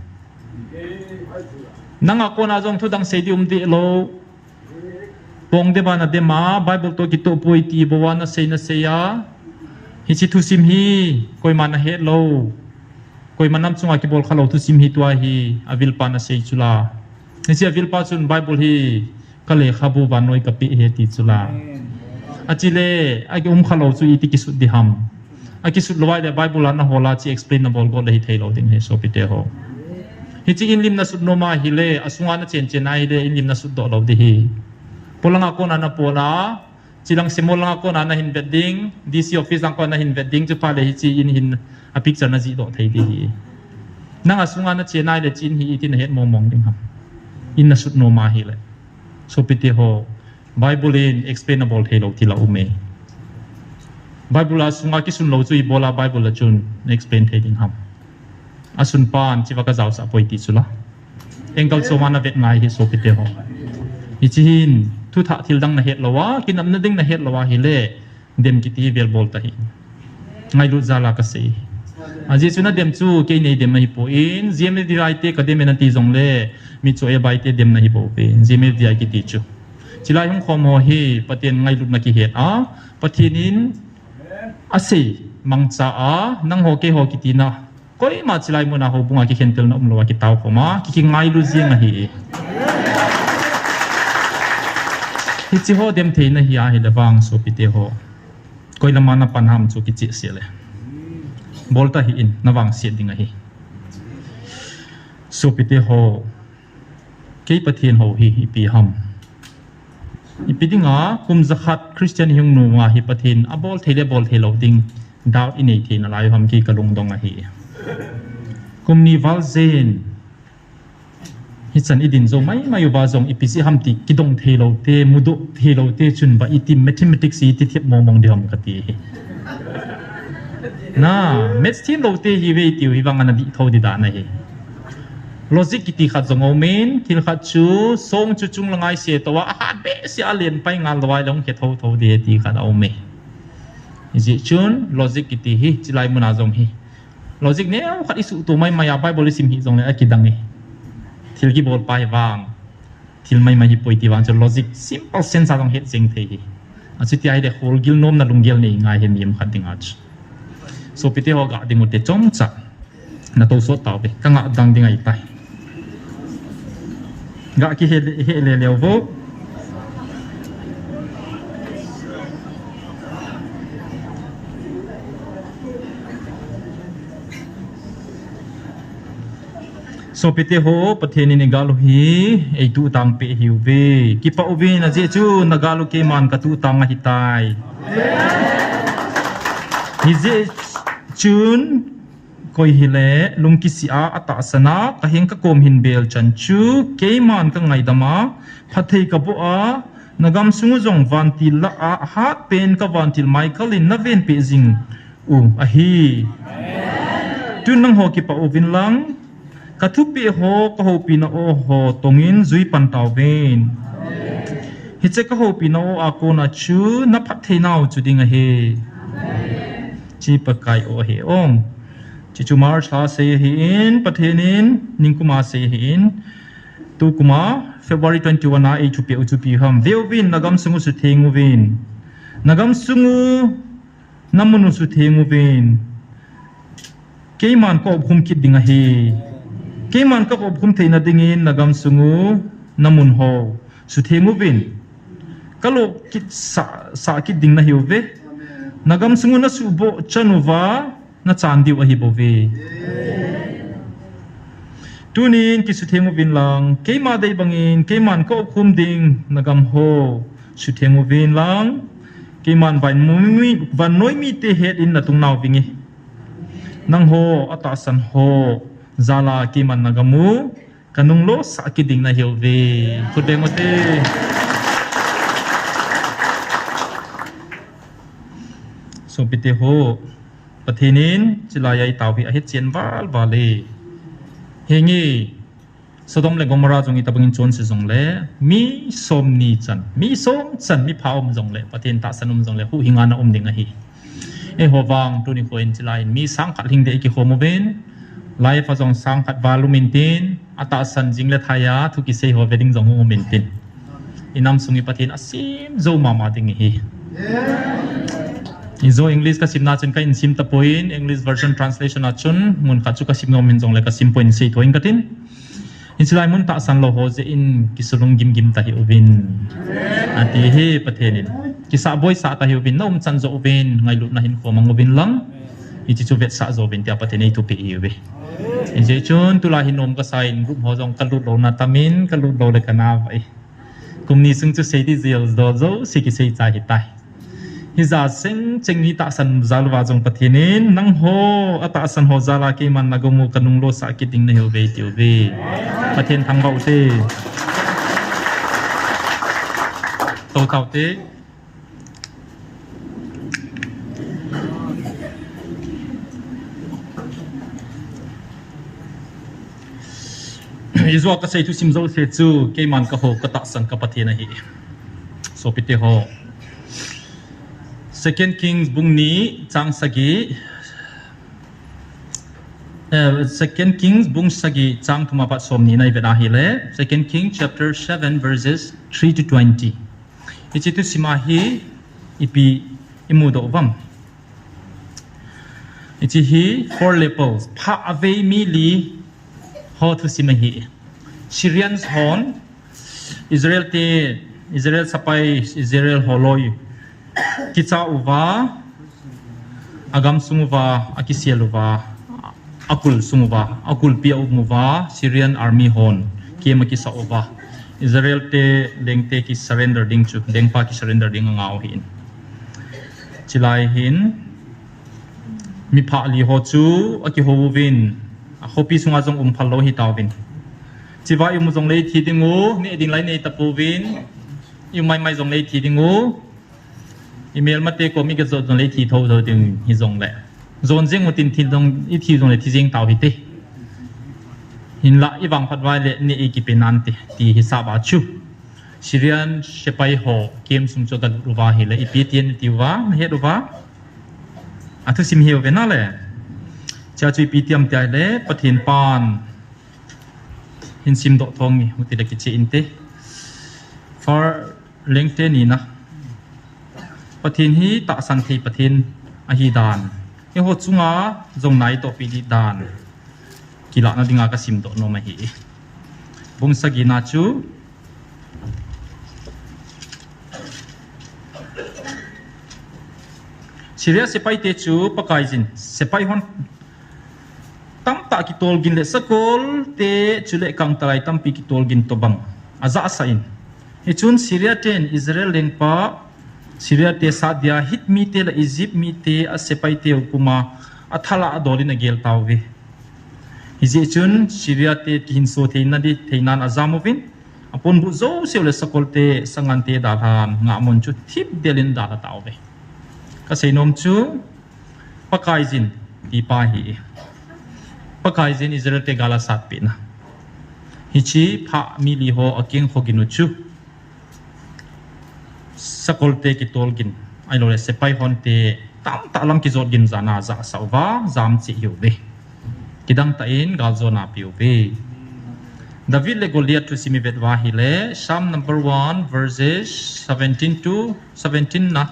nang ako na jong thudang sei di di lo pong de ba na de ma bible to ki to poi ti bo wa na sei na sei ya hi chi thusim hi koi man na he lo koi manam chunga ki bol khalo thusim hi tua hi avil pa na sei chula ni chi avil pa chun bible hi kale khabu ba noi ka pi he ti chula achile agi khalo chu iti ki su di ham aki su lowai de bible na hola chi explainable go le hi thei lo ding he so pite ho hi chi in lim na su no ma hi le asunga na chen chen ai de in lim na su do lo de hi polanga ko na pola chilang simol nga ko na hin wedding DC office ang ko na hin wedding chu pa le hi chi in hin a picture na ji do thei di hi nang asunga na chenai le chin hi itin het mong ding ham in na sut no ma hi le so pite ho bible in explainable thelo thila ume bible asunga ki sun lo chu i bola bible la chun explain thei ding ham asun pan chi wa ka jaw sa poi ti chula engkal so mana vet ngai hi so pite ho ichin thu tha thil dang na het lawa kinam na ding na het lawa hi le dem ki ti vel bol ta hi ngai lu zala ka se aji chuna dem chu ke nei dem hi po in gm di rai te ka dem na ti jong le mi cho e bai te dem na hi po pe gm di ai ki ti chu chilai hong khom ho hi paten ngai lu na ki het a pathinin ase mangcha a nang ho ke ho ki ti na koi ma chilai mu na ho bunga ki khentel na umlo ki taw khoma ki ngai lu jing na hi hi chi ho dem thei na hi a hi lawang so pite ho koi lama na panham chu ki chi se le bolta hi in nawang se ding a hi so pite ho ke pathin ho hi pi ham ipidinga kum zakhat christian hyung nu wa hi pathin abol thele bol thelo ding daw inei thin alai ham ki kalung dong a hi kum ni valzen hisan idin zo mai mayu ba zong ipisi hamti kidong thelo te mudo thelo te chun ba iti mathematics iti thep momong de ham kati na maths team lo te hi ve ti hi wang ana di tho di da na hi logic kiti khat zong omen thil khat chu song chu chung langai se to wa ha be se alien pai ngal lawai long ke tho tho de ti khat ome ji chun logic kiti hi chilai muna zong hi logic ne khat isu to mai maya bible sim hi zong le akidang ni thil ki bol pai wang thil mai mai poi ti wang cho logic simple sense adong het jing the hi achu ti ai de hol gil nom na lunggel nei ngai hem yem khat ding ach so pite ho ga ding te chom cha na to so taw be ka nga dang ding ai tai ga ki he le le vo so pite ho patheni ni galu hi ei tu tang pe hiu ve ki pa uvi na je chu na galu ke man ka tu tang hi tai hi je chun koi hi le lung ki si a ata sana ka heng ka kom hin bel chan chu ke man ka ngai dama phathei ka bo a nagam sungu jong vantil la a hat pen ka vantil michael in na ven pe jing a hi tu nang ho ki pa uvin lang kathupi ho ka ho pina o ho tongin zui pan taw ven hiche ka ho pina o akona chu na phathei naw chu ding a he chi pakai o he ong chi chu mar sa se hi in pathenin ningkuma se hi in tu kuma February 21 na e chu pi ham veovin nagam sungu su thengu vin nagam sungu namunu su thengu vin keiman ko khum kit ding a he keman ka obkhum theina dingin nagam sungu namun ho su thengu bin kalo kit sa ki ding na hiuve nagam sungu na subo chanuwa na chandi wa hibove tunin ki su thengu bin lang keima dei bangin keman ka obkhum ding nagam ho su thengu bin lang ki man van noi mi te het in na tung naw vingi nang ho atasan ho zala ki man nagamu kanung lo sa kiding na hiuve kudemote so pite ho pathinin chilayai tawi a het chen wal wale hengi Sodom le Gomorrah jong itabangin chon se jong le mi som ni chan mi som chan mi phaum jong le pathin ta sanum jong le hu hinga na ding a hi e howang tu ni koin chilai mi sang khat hing de ki homoben lai fa jong sang khat walu mintin ata san jing le thaya thu ki se ho wedding jong ho mintin inam sungi pathin asim zo mama ding hi Izo English ka simna chen ka in sim ta point English version translation a chun mun kha chu ka sim min jong le ka sim point sei thoing katin Insilai mun ta san lo ho je in kisulung gim ta hi ubin ati he pathenin kisa boy sa ta hi ubin nom chan zo ubin ngai lut na hin ko mang ubin lang ichi chu vet sa zo bin tia patheni tu pe iwe je chun tula hin nom ka sain group ho jong kalut lo na tamin kalut lo le kana vai kumni sung chu sei di zel do zo siki sei cha hi tai hiza sing chengni ta san zalwa jong pathinin nang ho ata san ho zala ke man nagumu kanung lo sa kiting na hiu ve tiu ve pathin thang bau te to tau te izwa ka sei tu simzo se chu ke man ka ho ka ta san ka pathina hi so pite ho Second Kings bung ni chang sagi Second Kings bung sagi chang thuma pat som ni nai veda hi le Second King chapter 7 verses 3 to 20 ichi tu simahi ipi imudo vam ichi hi four lepers pha ave mi li ho tu simahi Syrians hon Israel sapai Israel holoi Kitsa uva agam sumuva akisieluva akul sumuva akul pia umuva Syrian army hon kema kisa uva Israel te lengte ki surrender ding chu dengpa ki surrender ding ngau hin chilai hin mi pha li ho chu aki hovin a hopi sunga jong phalo hi tawin chiwa yu jong lei thi dingu ni ding lai nei tapuvin yu mai jong lei thi dingu email mate ko mi ke zo le thi tho tho ting hi zong le zon jing mo tin thi dong I thi zong le thi jing taw hi te hin la I wang phat wai le ni I ki penan te ti hi sa ba chu Syrian shepai ho kem sum cho ga ruwa hi le I pi tien ti wa he ruwa athu sim hi ve na le cha chui pi tiam tai le pathin pan hin sim do thong mi muti le ki che in te for lengte ni na pathin hi ta san thei pathin a hi dan e ho chunga jong nai to pi di dan kila na dinga ka sim do no ma hi bung sagina chu Syria sepai te chu pakai jin sepai hon tam ta ki tol gin le sakol te chule kang tarai tam pi ki tol gin to bang aza sain he chun Syria ten Israel leng pa Syria te sadia hit mi te la Egypt mi te a sepai te kuma athala adolin agel tawve hiji chun Syria te tin so the na di theinan azamovin apon bu zo se le sakolte sangan te dalan nga mon chu thip delin dala tawve ka seinom chu pakai jin ti pa hi pakai jin Israel te gala sat pe na hichi pha mi li ho aking hoginu chu sakolte ki tolgin ai lo le sepai honte tam ta lam ki zot gin zana za sawa zam chi yuve kidang ta in gal zona piuve David le Goliath to simi vetwa hi le Psalm number 1 verses 17 to 17 na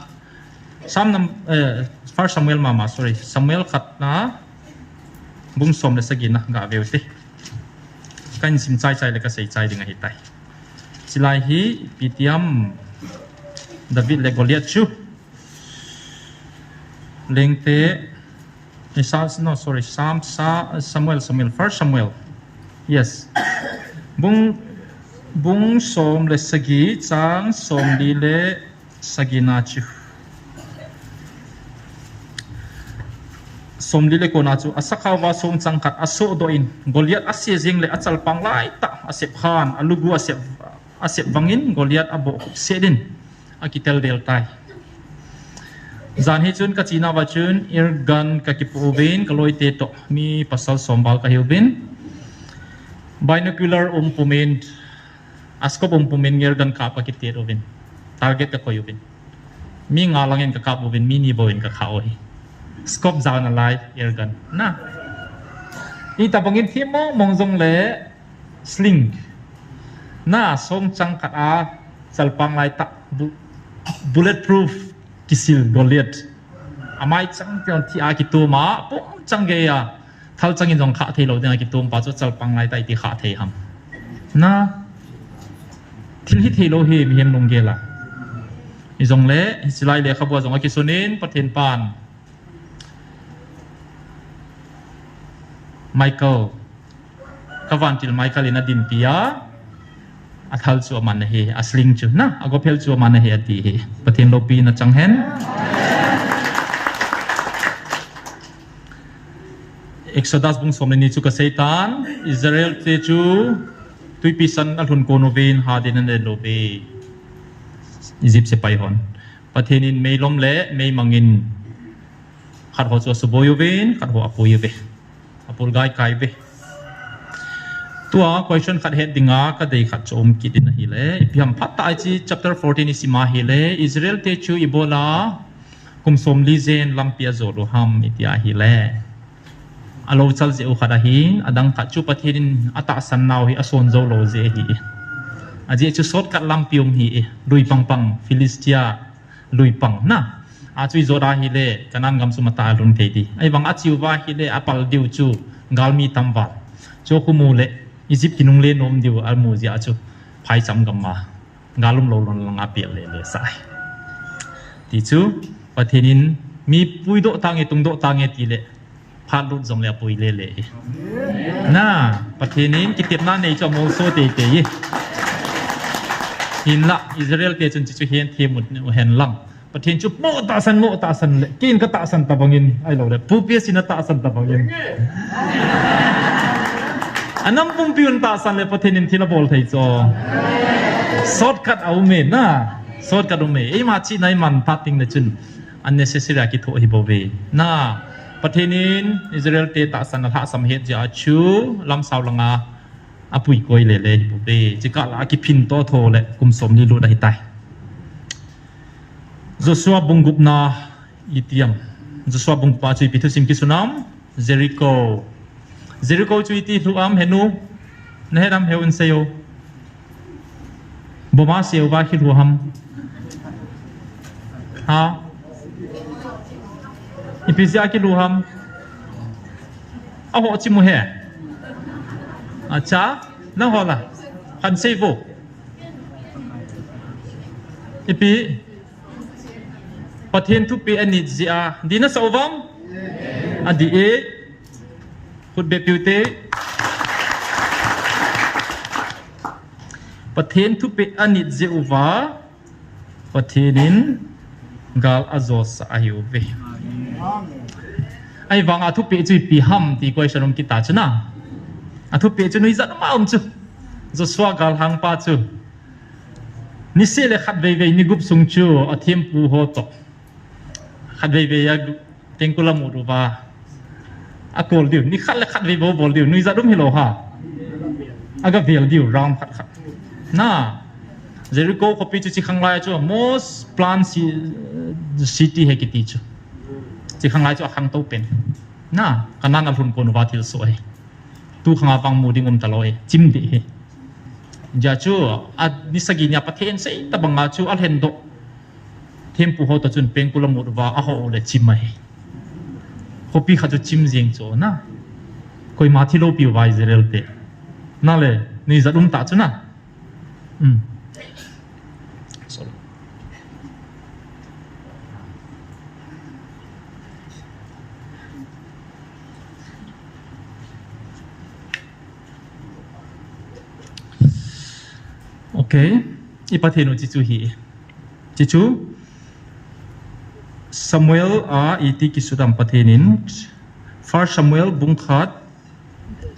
First Samuel mama sorry Samuel khatna bung som le sagina ga veuti kan sim chai le ka sei chai dinga hi tai silai hi pitiam David le Goliath chu lengte Samuel first Samuel yes bung som le sagi chang som li le sagina chu สมลิเลโกนาจูอสักาวาสงจังกัดอโซโดอินกอลิยัตอเสียจิงเลอจัลปังไลตะอเสพขานอลูกัวอเสพวังอินกอลิยัตอโบเซดินอากิเตลเดลไตจานฮิจุนกัจีนาวาจุนอิรกันกักิปูเวนกลอยเตโตมีปัสสาวสมบัลกัฮิวเบน binocular umpument askop umpument ngergan ka pakite rovin target ka koyubin mi ngalangin ka kapubin mini boin ka khaoi scope zaw na lai ergan na ita bangin thimo mongjong le sling na song chang khat a salpang lai ta bulletproof kisil goliath amai chang tion thi a ki tu ma pum chang ge ya thal changin jong kha thelo ding a ki tum pa chu salpang lai ta ti kha thei ham na thil hi thelo he mi hem long ge la i jong le silai le khabwa jong a ki sunin pathen pan Michael kavantil Michael ina din pia athal chu man he asling chu na agopel chu man he ati he pathen lopi na changhen Exodus bung somni chu ka Satan Israel te chu tuipisan alhun konovin hadin an lobe Egypt se pai hon pathenin meilom le mei mangin khat ho chu suboyovin khat ho apoyove apul gai kai be tua question khat het dinga ka dei khat chom kidin hi le ipiam phatta chi chapter 14 isima hi le Israel te chu ibola kumsom lizen lampia zolo ham itia hi le alo chal je u khada hin adang khat chu pathenin ata san naw hi ason zo lo je hi aje chu sot kat lampium hi lui pang pang Philistia lui pang na a chui zoda hi le kanan gam sumata lun thei di ai wang a chiu wa hi le apal diu chu galmi tamwa cho khumu le Egypt kinung le nom diu al mu ja chu phai cham gam ma galum lo lon langa pe le sai ti chu pathenin mi pui do tange tung do tange ti le phat lut jong le pui le na pathenin kitep na nei cho mo so te te yi hin la Israel te chun chu hen themut hen lang pathen chu mo ta san le kin ka ta san tabangin ai lo le pu pia sin ta san tabangin anam pum piun ta san le pathenin thila bol thei cho shortcut au me na shortcut au me ei ma chi nai man pating na chun unnecessary ki tho hi bo ve na pathenin Israel te ta san tha sam het ja chu lam saw langa apui koi le bu be chika la ki phin to tho le kum som ni lu dai tai Joshua bungup na itiam Joshua bung pa chui pithu sim ki sunam Jericho chui ti thu am henu na hedam heun seyo boma seyo ba khi lu ham ha ipizia ki lu ham a ho chi mu he acha na hola kan sevo ipi pathen tu pe ani zia dina sawam adi e khut be piute pathen tu pe ani zeuwa pathenin gal azos ayu ve ai wanga tu pe chui pi ham ti question ki ta chuna athu pe chu nui zat ma chu Joshua gal hang pa chu ni se le khat ve ve ni gup sung chu athem pu ho to khat ve ve ya tengkula mu ru ba akol diu ni khat le khat ve bo bol diu nui za dum hilo ha aga vel diu ram khat na Jericho ko pi chu chi khang lai chu most plan city he ki ti chu chi khang lai chu khang to pen na kanan alhun ko no wa thil so ai tu khanga pang mu ding taloi chim di he ja chu ad nisagi nya pathen sei tabanga chu al hen do tempu ho to chun peng kula mu wa a ho le chim mai hopi kha chu chim jeng cho na koi ma thi lo pi wa Israel te na le ni za dum ta chu na sorry okay ipathenu chichu hi chichu Samuel a iti kisudam pathenin First Samuel bung khat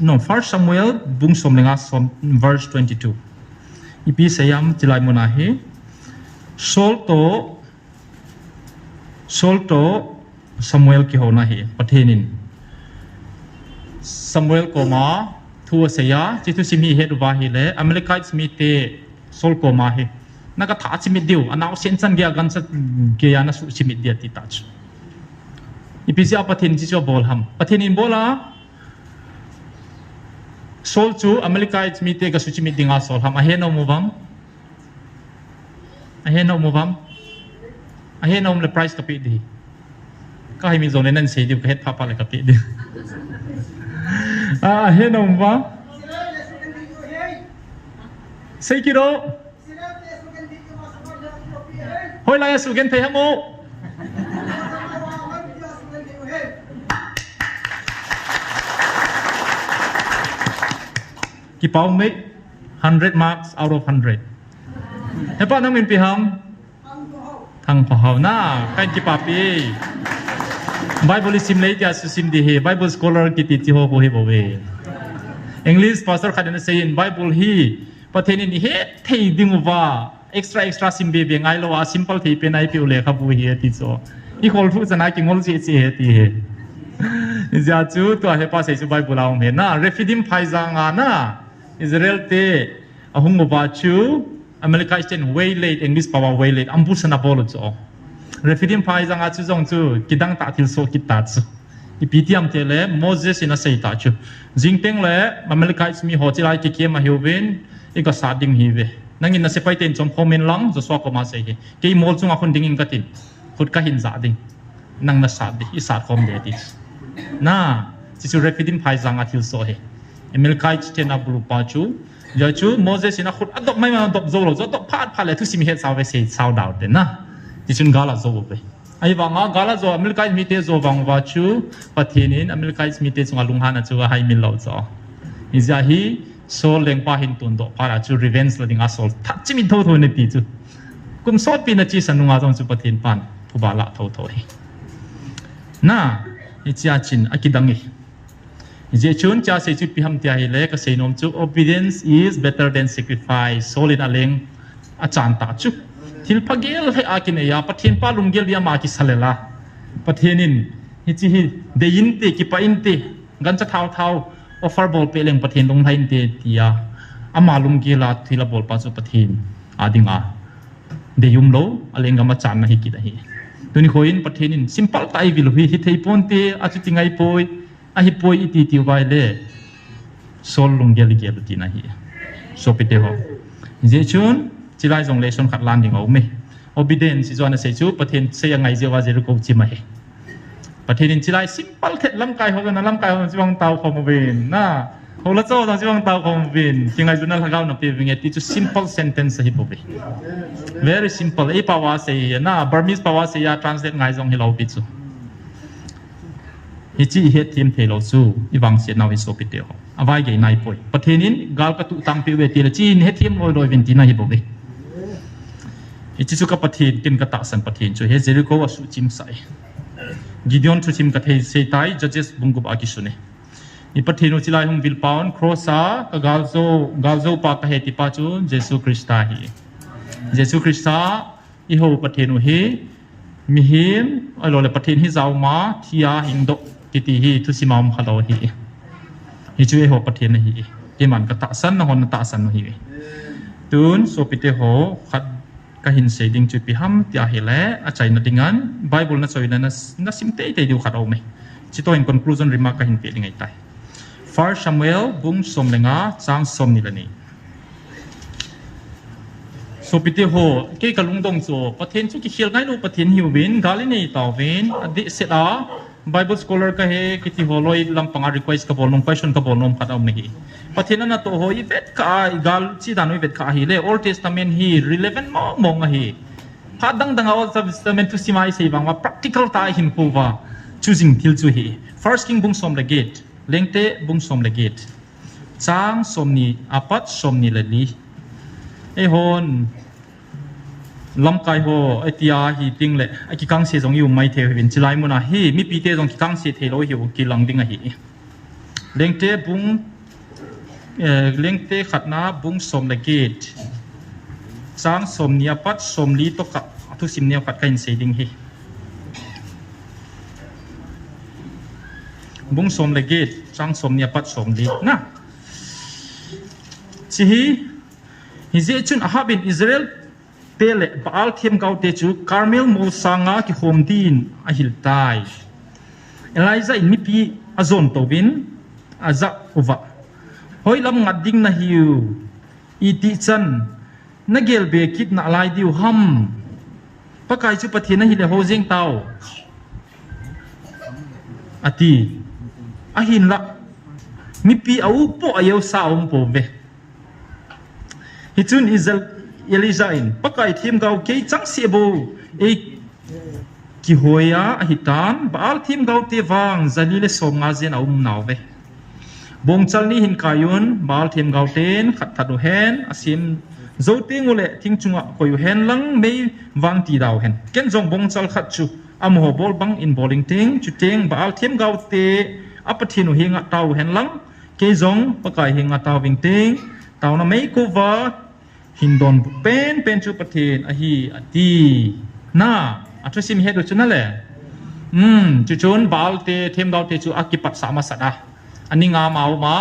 no First Samuel bung som lenga som verse 22 ipi sayam tilai mona he Saul to Samuel ki hona he pathenin Samuel ko ma thu seya chitu simi he ruwa hi le Amalekites mi te Saul ko ma he naga tha chimi diu anaw sensan ge gan sa ge yana su chimi dia ti tach ipisi apathin chi cho bol ham pathin in bola Saul chu Amalekites mi te ga su chimi dinga Saul ham ahe no mubam le price ka pi di ka hi mi zone nan se diu ka het pha le ka pi di ahe no mubam sei kiro hoi lai su gen thei hamu ki pau me 100 marks out of 100 hepa nang min pi ham thang pa haw na kan ki pa pi Bible sim lei ja su sim di he Bible scholar ki ti ti ho bo he bo we English pastor khadan say in Bible hi patheni ni he thei dinguwa extra sim be ngai lo a simple thei pe nai pi ule kha bu hi ti so I hol thu sana ki ngol chi chi he ti he ja chu to he pa sai su Bible la me na refidim phaiza nga na Israel te ahung ba chu Amalekites way late English power way late ambu sana bolo cho refidim phaiza nga chu jong chu kidang ta thil so ki ta chu ipitiam te le Moses ina sei ta chu jingteng le Amalekites mi ho chi lai ki ke ma hiwin ika sa ding hi ve nangin na se pai ten chom khomen lang zo swa ko ma sei he ke mol chung a khon ding in ka tin khut ka hin za ding nang na sa de I sa khom de ti na chi chu refidim phaiza nga thil so he Amalekites te na bulu pa chu ja chu Moses ina khut adop mai ma adop zo lo zo to phat phale thu sim he saw ve sei saw daw de na ti chun gala zo ve ai wa nga gala zo Amalekites mi te zo wang wa chu pathinin Amalekites mi te chunga lunghan a chu hai min lo zo izia hi so leng pa hin tun do para chu revenge la ding asol tha chimi tho tho ne ti chu kum sot pi na chi sanunga jong chu pathin pan phubala tho tho hi na ichia chin akidangi je chun cha se chu pi ham tia hi le ka se nom chu obedience is better than sacrifice solid aleng achan ta chu thil phagel he akin ya pathin pa lumgel ya ma ki salela pathinin hi chi hi dein te ki pa in te gan cha thau offer bol peleng pathin long thain te tia ama lumgela thila bol pa chu pathin adinga deyum lo alenga ma chan na hi ki da hi tuni khoin pathinin simple tai vil hi thei pon te achu tingai poi a hi poi iti ti vai le sol lumgel ge lu ti na hi so pite ho je chun chilai jong lesson khat lan ding au me obedience is one se chu pathin se ngai je wa je ru ko chi ma he pathin in chilai simple thet lam kai ho na lam kai ho chiwang tau khom win na ho la chaw dang chiwang tau khom win chingai junal hagaw na pe wing ti chu simple sentence hi bo be very simple e pawa se na Burmese pawa se ya translate ngai jong hi lo pi chu hi chi he thim the lo chu I wang se naw hi so pi te ho awai ge nai poi pathin in gal ka tu tang pi we ti la chi he thim loi win ti na hi bo be ichi chu ka pathin kin ka ta san pathin chu he Jericho wa su chim sai Gideon chu chim ka thei sei tai judges bungup akisune I pathin u chilai hum vil paun crossa ka galzo pa ka he ti pa chu Jesus Christa hi Jesus Christa I ho pathin u hi mi him alo le pathin hi zaw ma thia hingdo ti hi thu simam khalo hi chu ho pathin hi ki man ka ta san na hon ta san no hi tun so pite ho khat ka hin se ding chu pi ham tia hele a chai na dingan Bible na choina na simte te du khat au me chi to in conclusion remark ka hin pe lingai tai First Samuel bung som lenga chang som ni lani so pite ho ke ka lungdong chu pathen chu ki khil ngai no pathen hiu win gali nei taw win adi seta Bible scholar ka he kiti holoi lampanga request ka bolnom question ka bolnom khat au me hi pathina na to hoi vet ka gal chi danoi vet ka hi le Old Testament hi relevant mo hi phadang dang Old Testament tu simai sei bangwa practical ta hin kuwa choosing thil chu hi First King bung som le gate lengte bung som le gate chang som ni apat som ni le li e hon lam kai ho atia hi ting le aki kang se jong yu mai the win chilai mu na hi mi pi te jong ki kang se the lo hi ki lang ding a hi lengte bung lengte khatna bung som le gate sang som nia pat som li to ka thu sim nia khat kain se ding hi bung som le gate sang som nia pat som li na chi hi je chun a habin Israel pele baal thiam gau te chu Carmel mo sanga ki hom din a hil tai Elijah in mi pi azon to bin aza uva hoi lam ngat ding na hiu iti chan na gel be kit na lai diu ham pakai chu pathin na hi le ho jeng tau ati a hin la mi pi au po ayau sa om po be hi chun Elijah in pakai thim gau ke chang se bo e ki hoya hitan baal thim gau te wang zani le som nga zen au naw ve bong chal ni hin kayun baal thim gau ten khat thadu hen asim zo te ngule thing chunga koyu hen lang mei wang ti daw hen ken jong bong chal khat chu amho bol bang in bowling ting chu teng baal thim gau te apathinu hinga taw hen lang ke jong pakai hinga taw wing ting taw na mei ko wa hindon pen chu pathin a hi ati na athu sim he do chu na le chu chon bal te them dau te chu akipat sama sada ani nga mau ma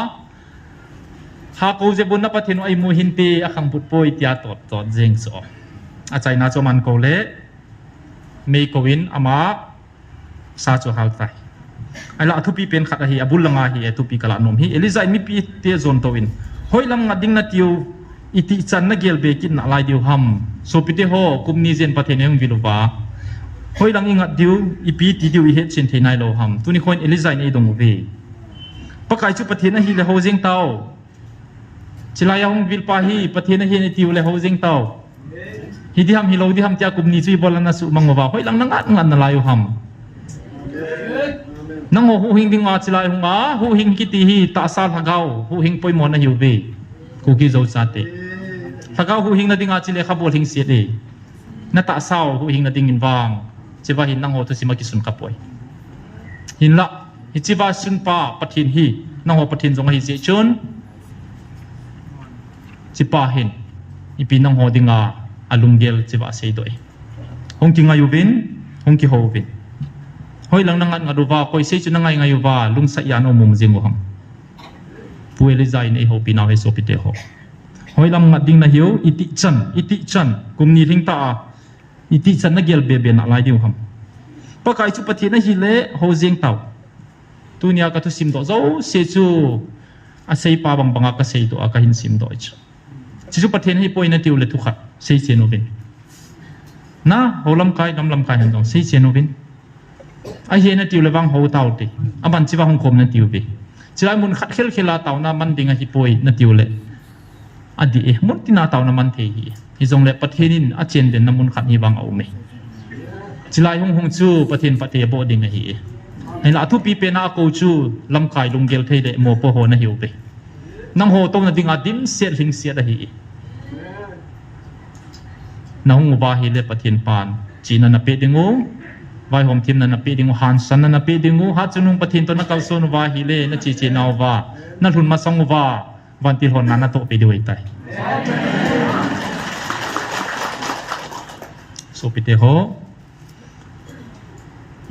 ha ko je bun na pathin ai mu hin pe akhang put poi tia tot tot jeng so a chai na cho man ko le me ko win ama sa chu hal tai ai la thu pi pen khat a hi abul langa hi thu pi kala nom hi Eliza mi pi te zon to win hoi lam ngading na tiu iti chan na gel be kin na lai diu ham so pite ho kumni zen pathen eng viluwa hoi lang ingat diu ipi ti diu i het chin theinai lo ham tuni khoin Eliza nei dong ve pakai chu pathen na hi le ho jeng tau chilai hong vil pa hi pathen na hi ne tiu le ho jeng tau hi di ham hi lo di ham tia kumni chui bolan na su mangwa hoi lang nangat ngan na lai ham nang ho hing ding ma chilai hong ma hu hing ki ti hi ta sal hagau hu hing poi mon na hiu ve ku ki zo sa te thagau hu hing na dinga chile khabol hing se de na ta sao hu hing na ding in wang chiwa hin nang ho to sima ki sun ka poi hin la hi chiwa sun pa pathin hi nang ho pathin jong hi se chun chipa hin ipi nang ho dinga alunggel chiwa sei doi hong ki ngayu bin hong ki ho bin hoi lang nang nga ruwa koi sei chu nangai ngayu wa lung sa ya no mum jing ho puele zai nei ho pinaw he so pite ho hoi lam ngat ding na hiu iti chan kumni thing ta iti chan na gel be be na lai diu ham pakai chu pathi na hi le ho jeng taw tunia ka thu sim do zo se chu a sei pa bang banga ka sei do a ka hin sim do chi chu pathen hi poina tiu le thu khat sei che no bin na holam kai nam lam kai han dong sei che no bin a hi na tiu le wang ho taw ti aban chi wa hong khom na tiu bi chilai mun khat khel khela taw na man dinga hi poi na tiu le adi e mun tina taw na man the hi jong le pathenin a chen den na mun khat hi wang au me chilai hong chu pathen pathe bo ding hi ai la thu pi pe na ko chu lam kai lunggel thei de mo po ho na hiu pe nang ho to na dinga dim set hing set a hi nang ba hi le pathen pan china na pe dingu vai hom thim na pe dingu han san na pe dingu ha chunung pathin to na kal son wa hi le na chi chi naw wa na thun ma song wa wan ti hon na to pe dioi tai so pite ho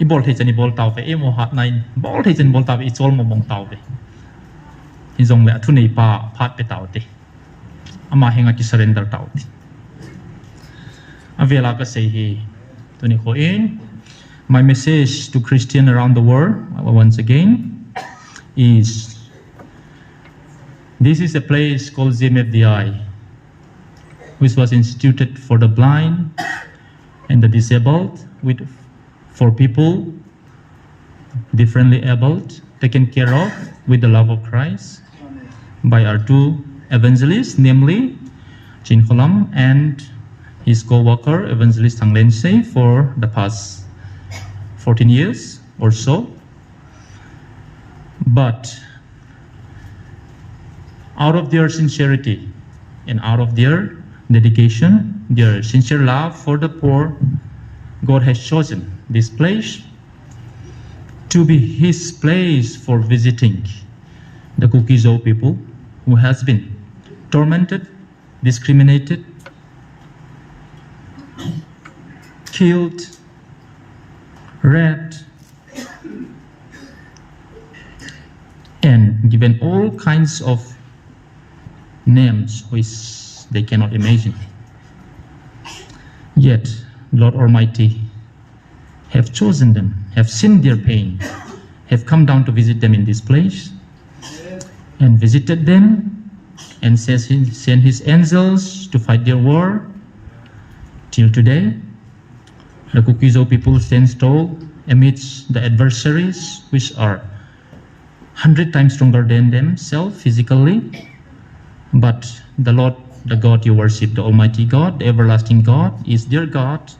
i bol the chani bol taw pe e mo hat nai bol the chan bol taw i chol mo mong taw pe hi jong le thu nei pa phat pe taw te ama henga ki surrender taw ti avela ka sei hi tuni ko in my message to Christian around the world once again is this is a place called ZMFDI which was instituted for the blind and the disabled for people differently abled taken care of with the love of Christ by our two evangelists namely Chin Kholam and his co-worker evangelist Thang Len Se for the past 14 years or so but out of their sincerity and out of their dedication, their sincere love for the poor, God has chosen this place to be His place for visiting the Kuki-Zo people who has been tormented, discriminated, killed, raped, and given all kinds of names which they cannot imagine. Yet, Lord Almighty have chosen them, have seen their pain, have come down to visit them in this place, and visited them, and sent His angels to fight their war. Till today, the Kuki-Zo people stand tall amidst the adversaries which are 100 times stronger than themselves physically. But the Lord, the God you worship, the Almighty God, the everlasting God, is their God.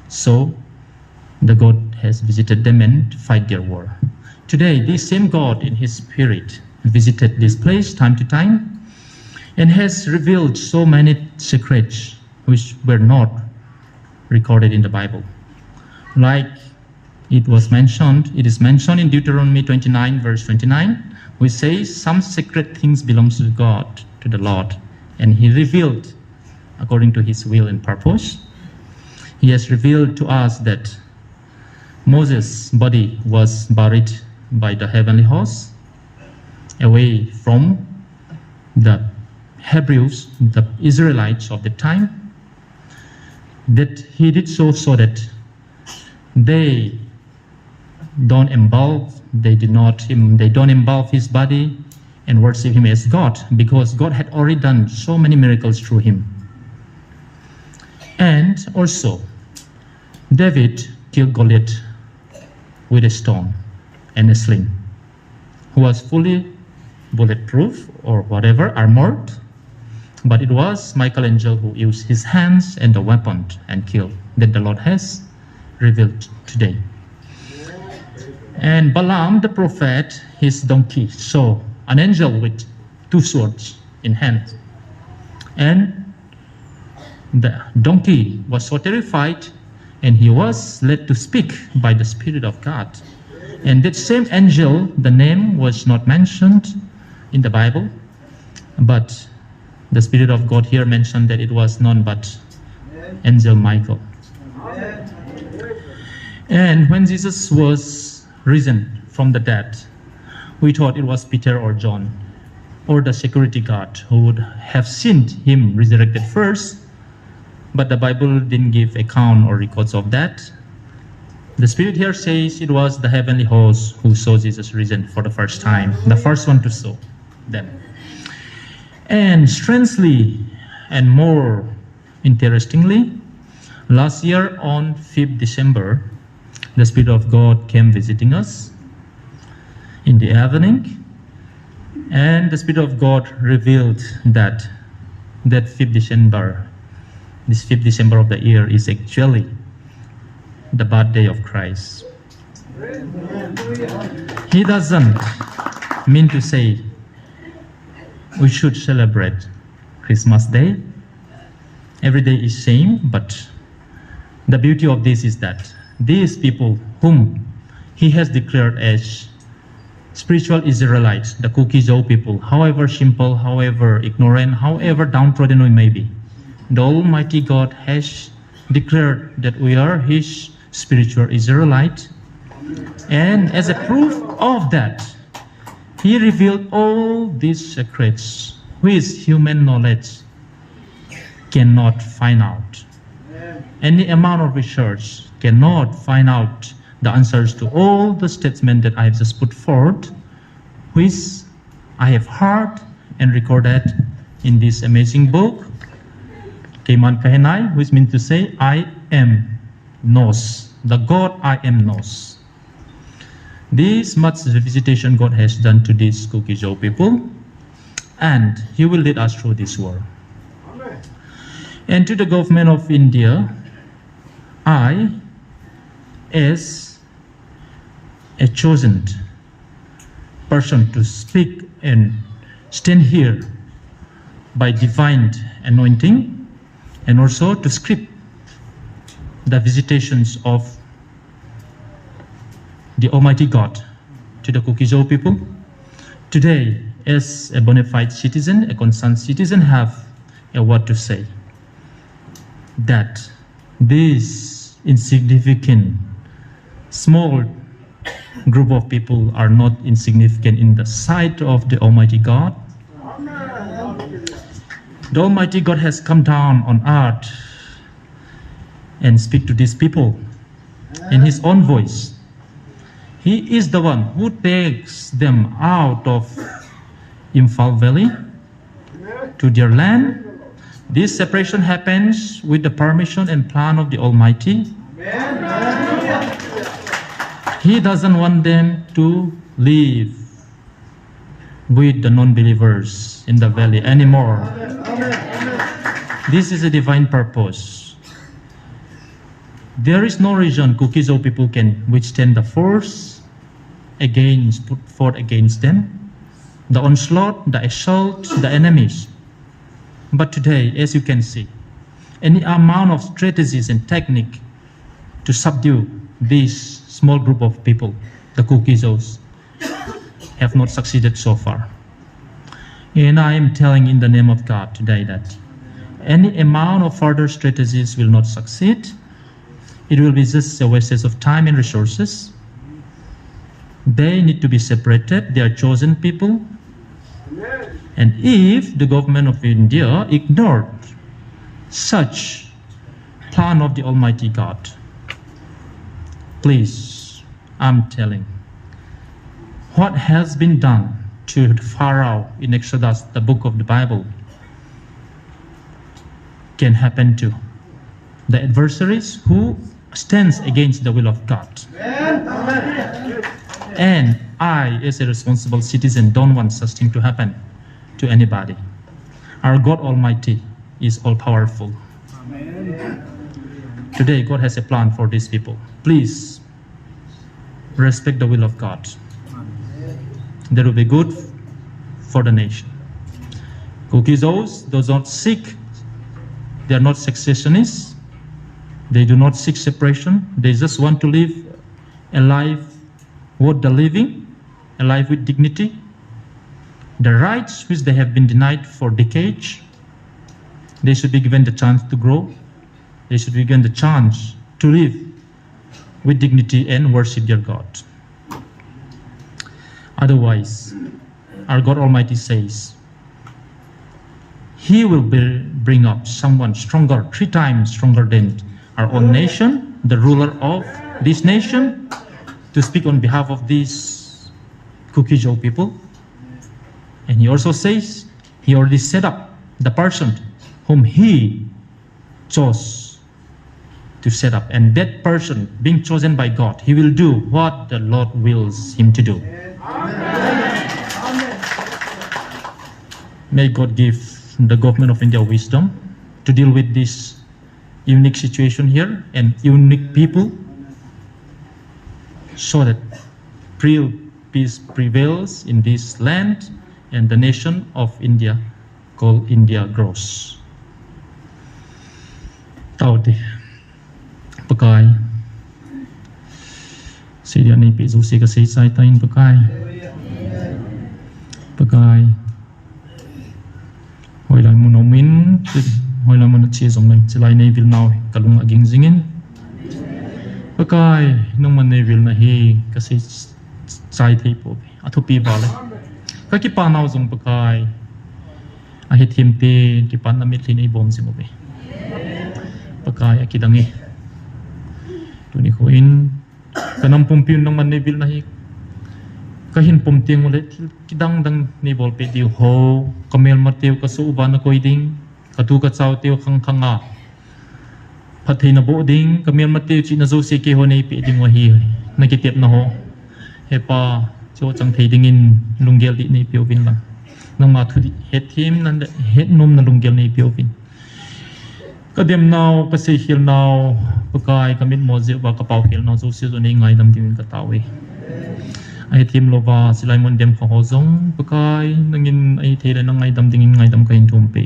So the God has visited them and fight their war. Today, this same God in His Spirit visited this place time to time and has revealed so many secrets which were not recorded in the Bible. Like it is mentioned in Deuteronomy 29 verse 29, which says some secret things belongs to God, to the Lord, and He revealed according to His will and purpose. He has revealed to us that Moses' body was buried by the heavenly host away from the Hebrews, the Israelites of the time, that He did so that they don't involve His body and worship Him as God, because God had already done so many miracles through Him. And also, David killed Goliath with a stone and a sling, who was fully bulletproof or whatever, armored, but it was Michaelangelo who used his hands and the weapon and killed, that the Lord has revealed today. And Balaam the prophet, his donkey, saw an angel with 2 swords in hand. And the donkey was so terrified, and he was led to speak by the Spirit of God. And that same angel, the name was not mentioned in the Bible, but the Spirit of God here mentioned that it was none but Angel Michael. And when Jesus was risen from the dead, we thought it was Peter or John or the security guard who would have seen Him resurrected first, but the Bible didn't give account or records of that. The Spirit here says it was the heavenly host who saw Jesus risen for the first time, the first one to saw them. And strangely and more interestingly, last year on 5th December, the Spirit of God came visiting us in the evening, and the Spirit of God revealed that 5th December, this 5th December of the year, is actually the birthday of Christ. He doesn't mean to say we should celebrate Christmas Day. Every day is same, but the beauty of this is that these people whom He has declared as spiritual Israelites, the Kuki-Zo people, however simple, however ignorant, however downtrodden we may be, the Almighty God has declared that we are His spiritual Israelite. And as a proof of that, He revealed all these secrets which human knowledge cannot find out. Any amount of research cannot find out the answers to all the statements that I have just put forth, which I have heard and recorded in this amazing book, Keman Kahenai, which means to say, I am knows. The God I am knows. This much visitation God has done to these Kuki-Zo people, and He will lead us through this war. Amen. And to the government of India, I, as a chosen person to speak and stand here by divine anointing, and also to script the visitations of the Almighty God to the Kukizou people. Today, as a bona fide citizen, a concerned citizen, have a word to say that this insignificant small group of people are not insignificant in the sight of the Almighty God. The Almighty God has come down on earth and speak to these people in His own voice. He is the one who takes them out of Imphal Valley to their land. This separation happens with the permission and plan of the Almighty. He doesn't want them to live with the non-believers in the valley anymore. This is a divine purpose. There is no reason Kukizou people can withstand the force put forth against them, the onslaught, the assault, the enemies. But today, as you can see, any amount of strategies and technique to subdue this small group of people, the Kukizous, have not succeeded so far. And I am telling in the name of God today that any amount of further strategies will not succeed. It will be just a waste of time and resources. They need to be separated. They are chosen people. And if the government of India ignored such plan of the Almighty God, please, I'm telling, what has been done to Pharaoh in Exodus, the book of the Bible, can happen to the adversaries who stands against the will of God. And I, as a responsible citizen, don't want such thing to happen to anybody. Our God Almighty is all-powerful. Today, God has a plan for these people. Please, respect the will of God. That will be good for the nation. Kukizous does not seek, they are not secessionists. They do not seek separation. They just want to live a life worth the living, a life with dignity. The rights which they have been denied for decades, they should be given the chance to grow. They should be given the chance to live with dignity and worship their God. Otherwise, our God Almighty says, He will bring up someone stronger, 3 times stronger than our own nation, the ruler of this nation, to speak on behalf of these Kukizou people. And He also says, He already set up the person whom He chose to set up. And that person, being chosen by God, he will do what the Lord wills him to do. May God give the government of India wisdom to deal with this unique situation here and unique people, so that real peace prevails in this land and the nation of India called India grows. តោទេបកាយសេរីនេះពីសុសិកសិសាយតៃបកាយហើយឡើយមុនមីនហើយឡើយមុនជាសំឡេងស្លាយនេះវិលណៅកលងអគិងស៊ីងបកាយនំមិននេះវិលណហីកសិសាយទីពោអធុពីបាឡកគិប៉ាណៅសុំបកាយអហិធីមទីទីប៉ាណាមិលីនេះបំសិមបេPakai akidangi. Tuni koin kanam pumpin nang manivil nahi kahin pumting ulit kidang dang ni bol pe tiu ho kamel mateu kasu uban ko iding katu ka chau teu khangkhanga phathei na bo ding kamel mateu chi na zo se ke ho nei pe ding wa hi na ki tep na ho he pa cho chang thei ding in lunggel di nei pio vin la nang ma thu di het thim nan het nom na lunggel nei pio vin Kadem now kasi hil now pakai kamit mozi ba kapau hil now so si ni ngai dam tim ka tawi ai tim lova silai mon dem kho hozong pakai nangin ai thele nang ngai dam ding ngai dam kain thum pe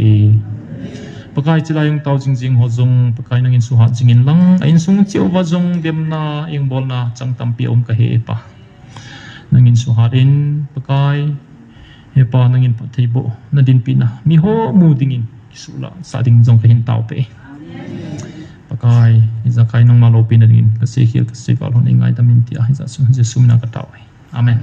pakai cilayong tau jingjing ho zong pakai nangin suhat jingin lang ain sung chiu wa zong demna ing bolna changtampi om ka he pa nangin suhatin pakai he pa nangin pathaibo nadin pina mi ho mu dingin kisula sa ding zong kahin tau pe pakai iza kai nang malopi na dingin kasi hil kasi kalon ingai tamin tia iza sun jesu mina ka tau amen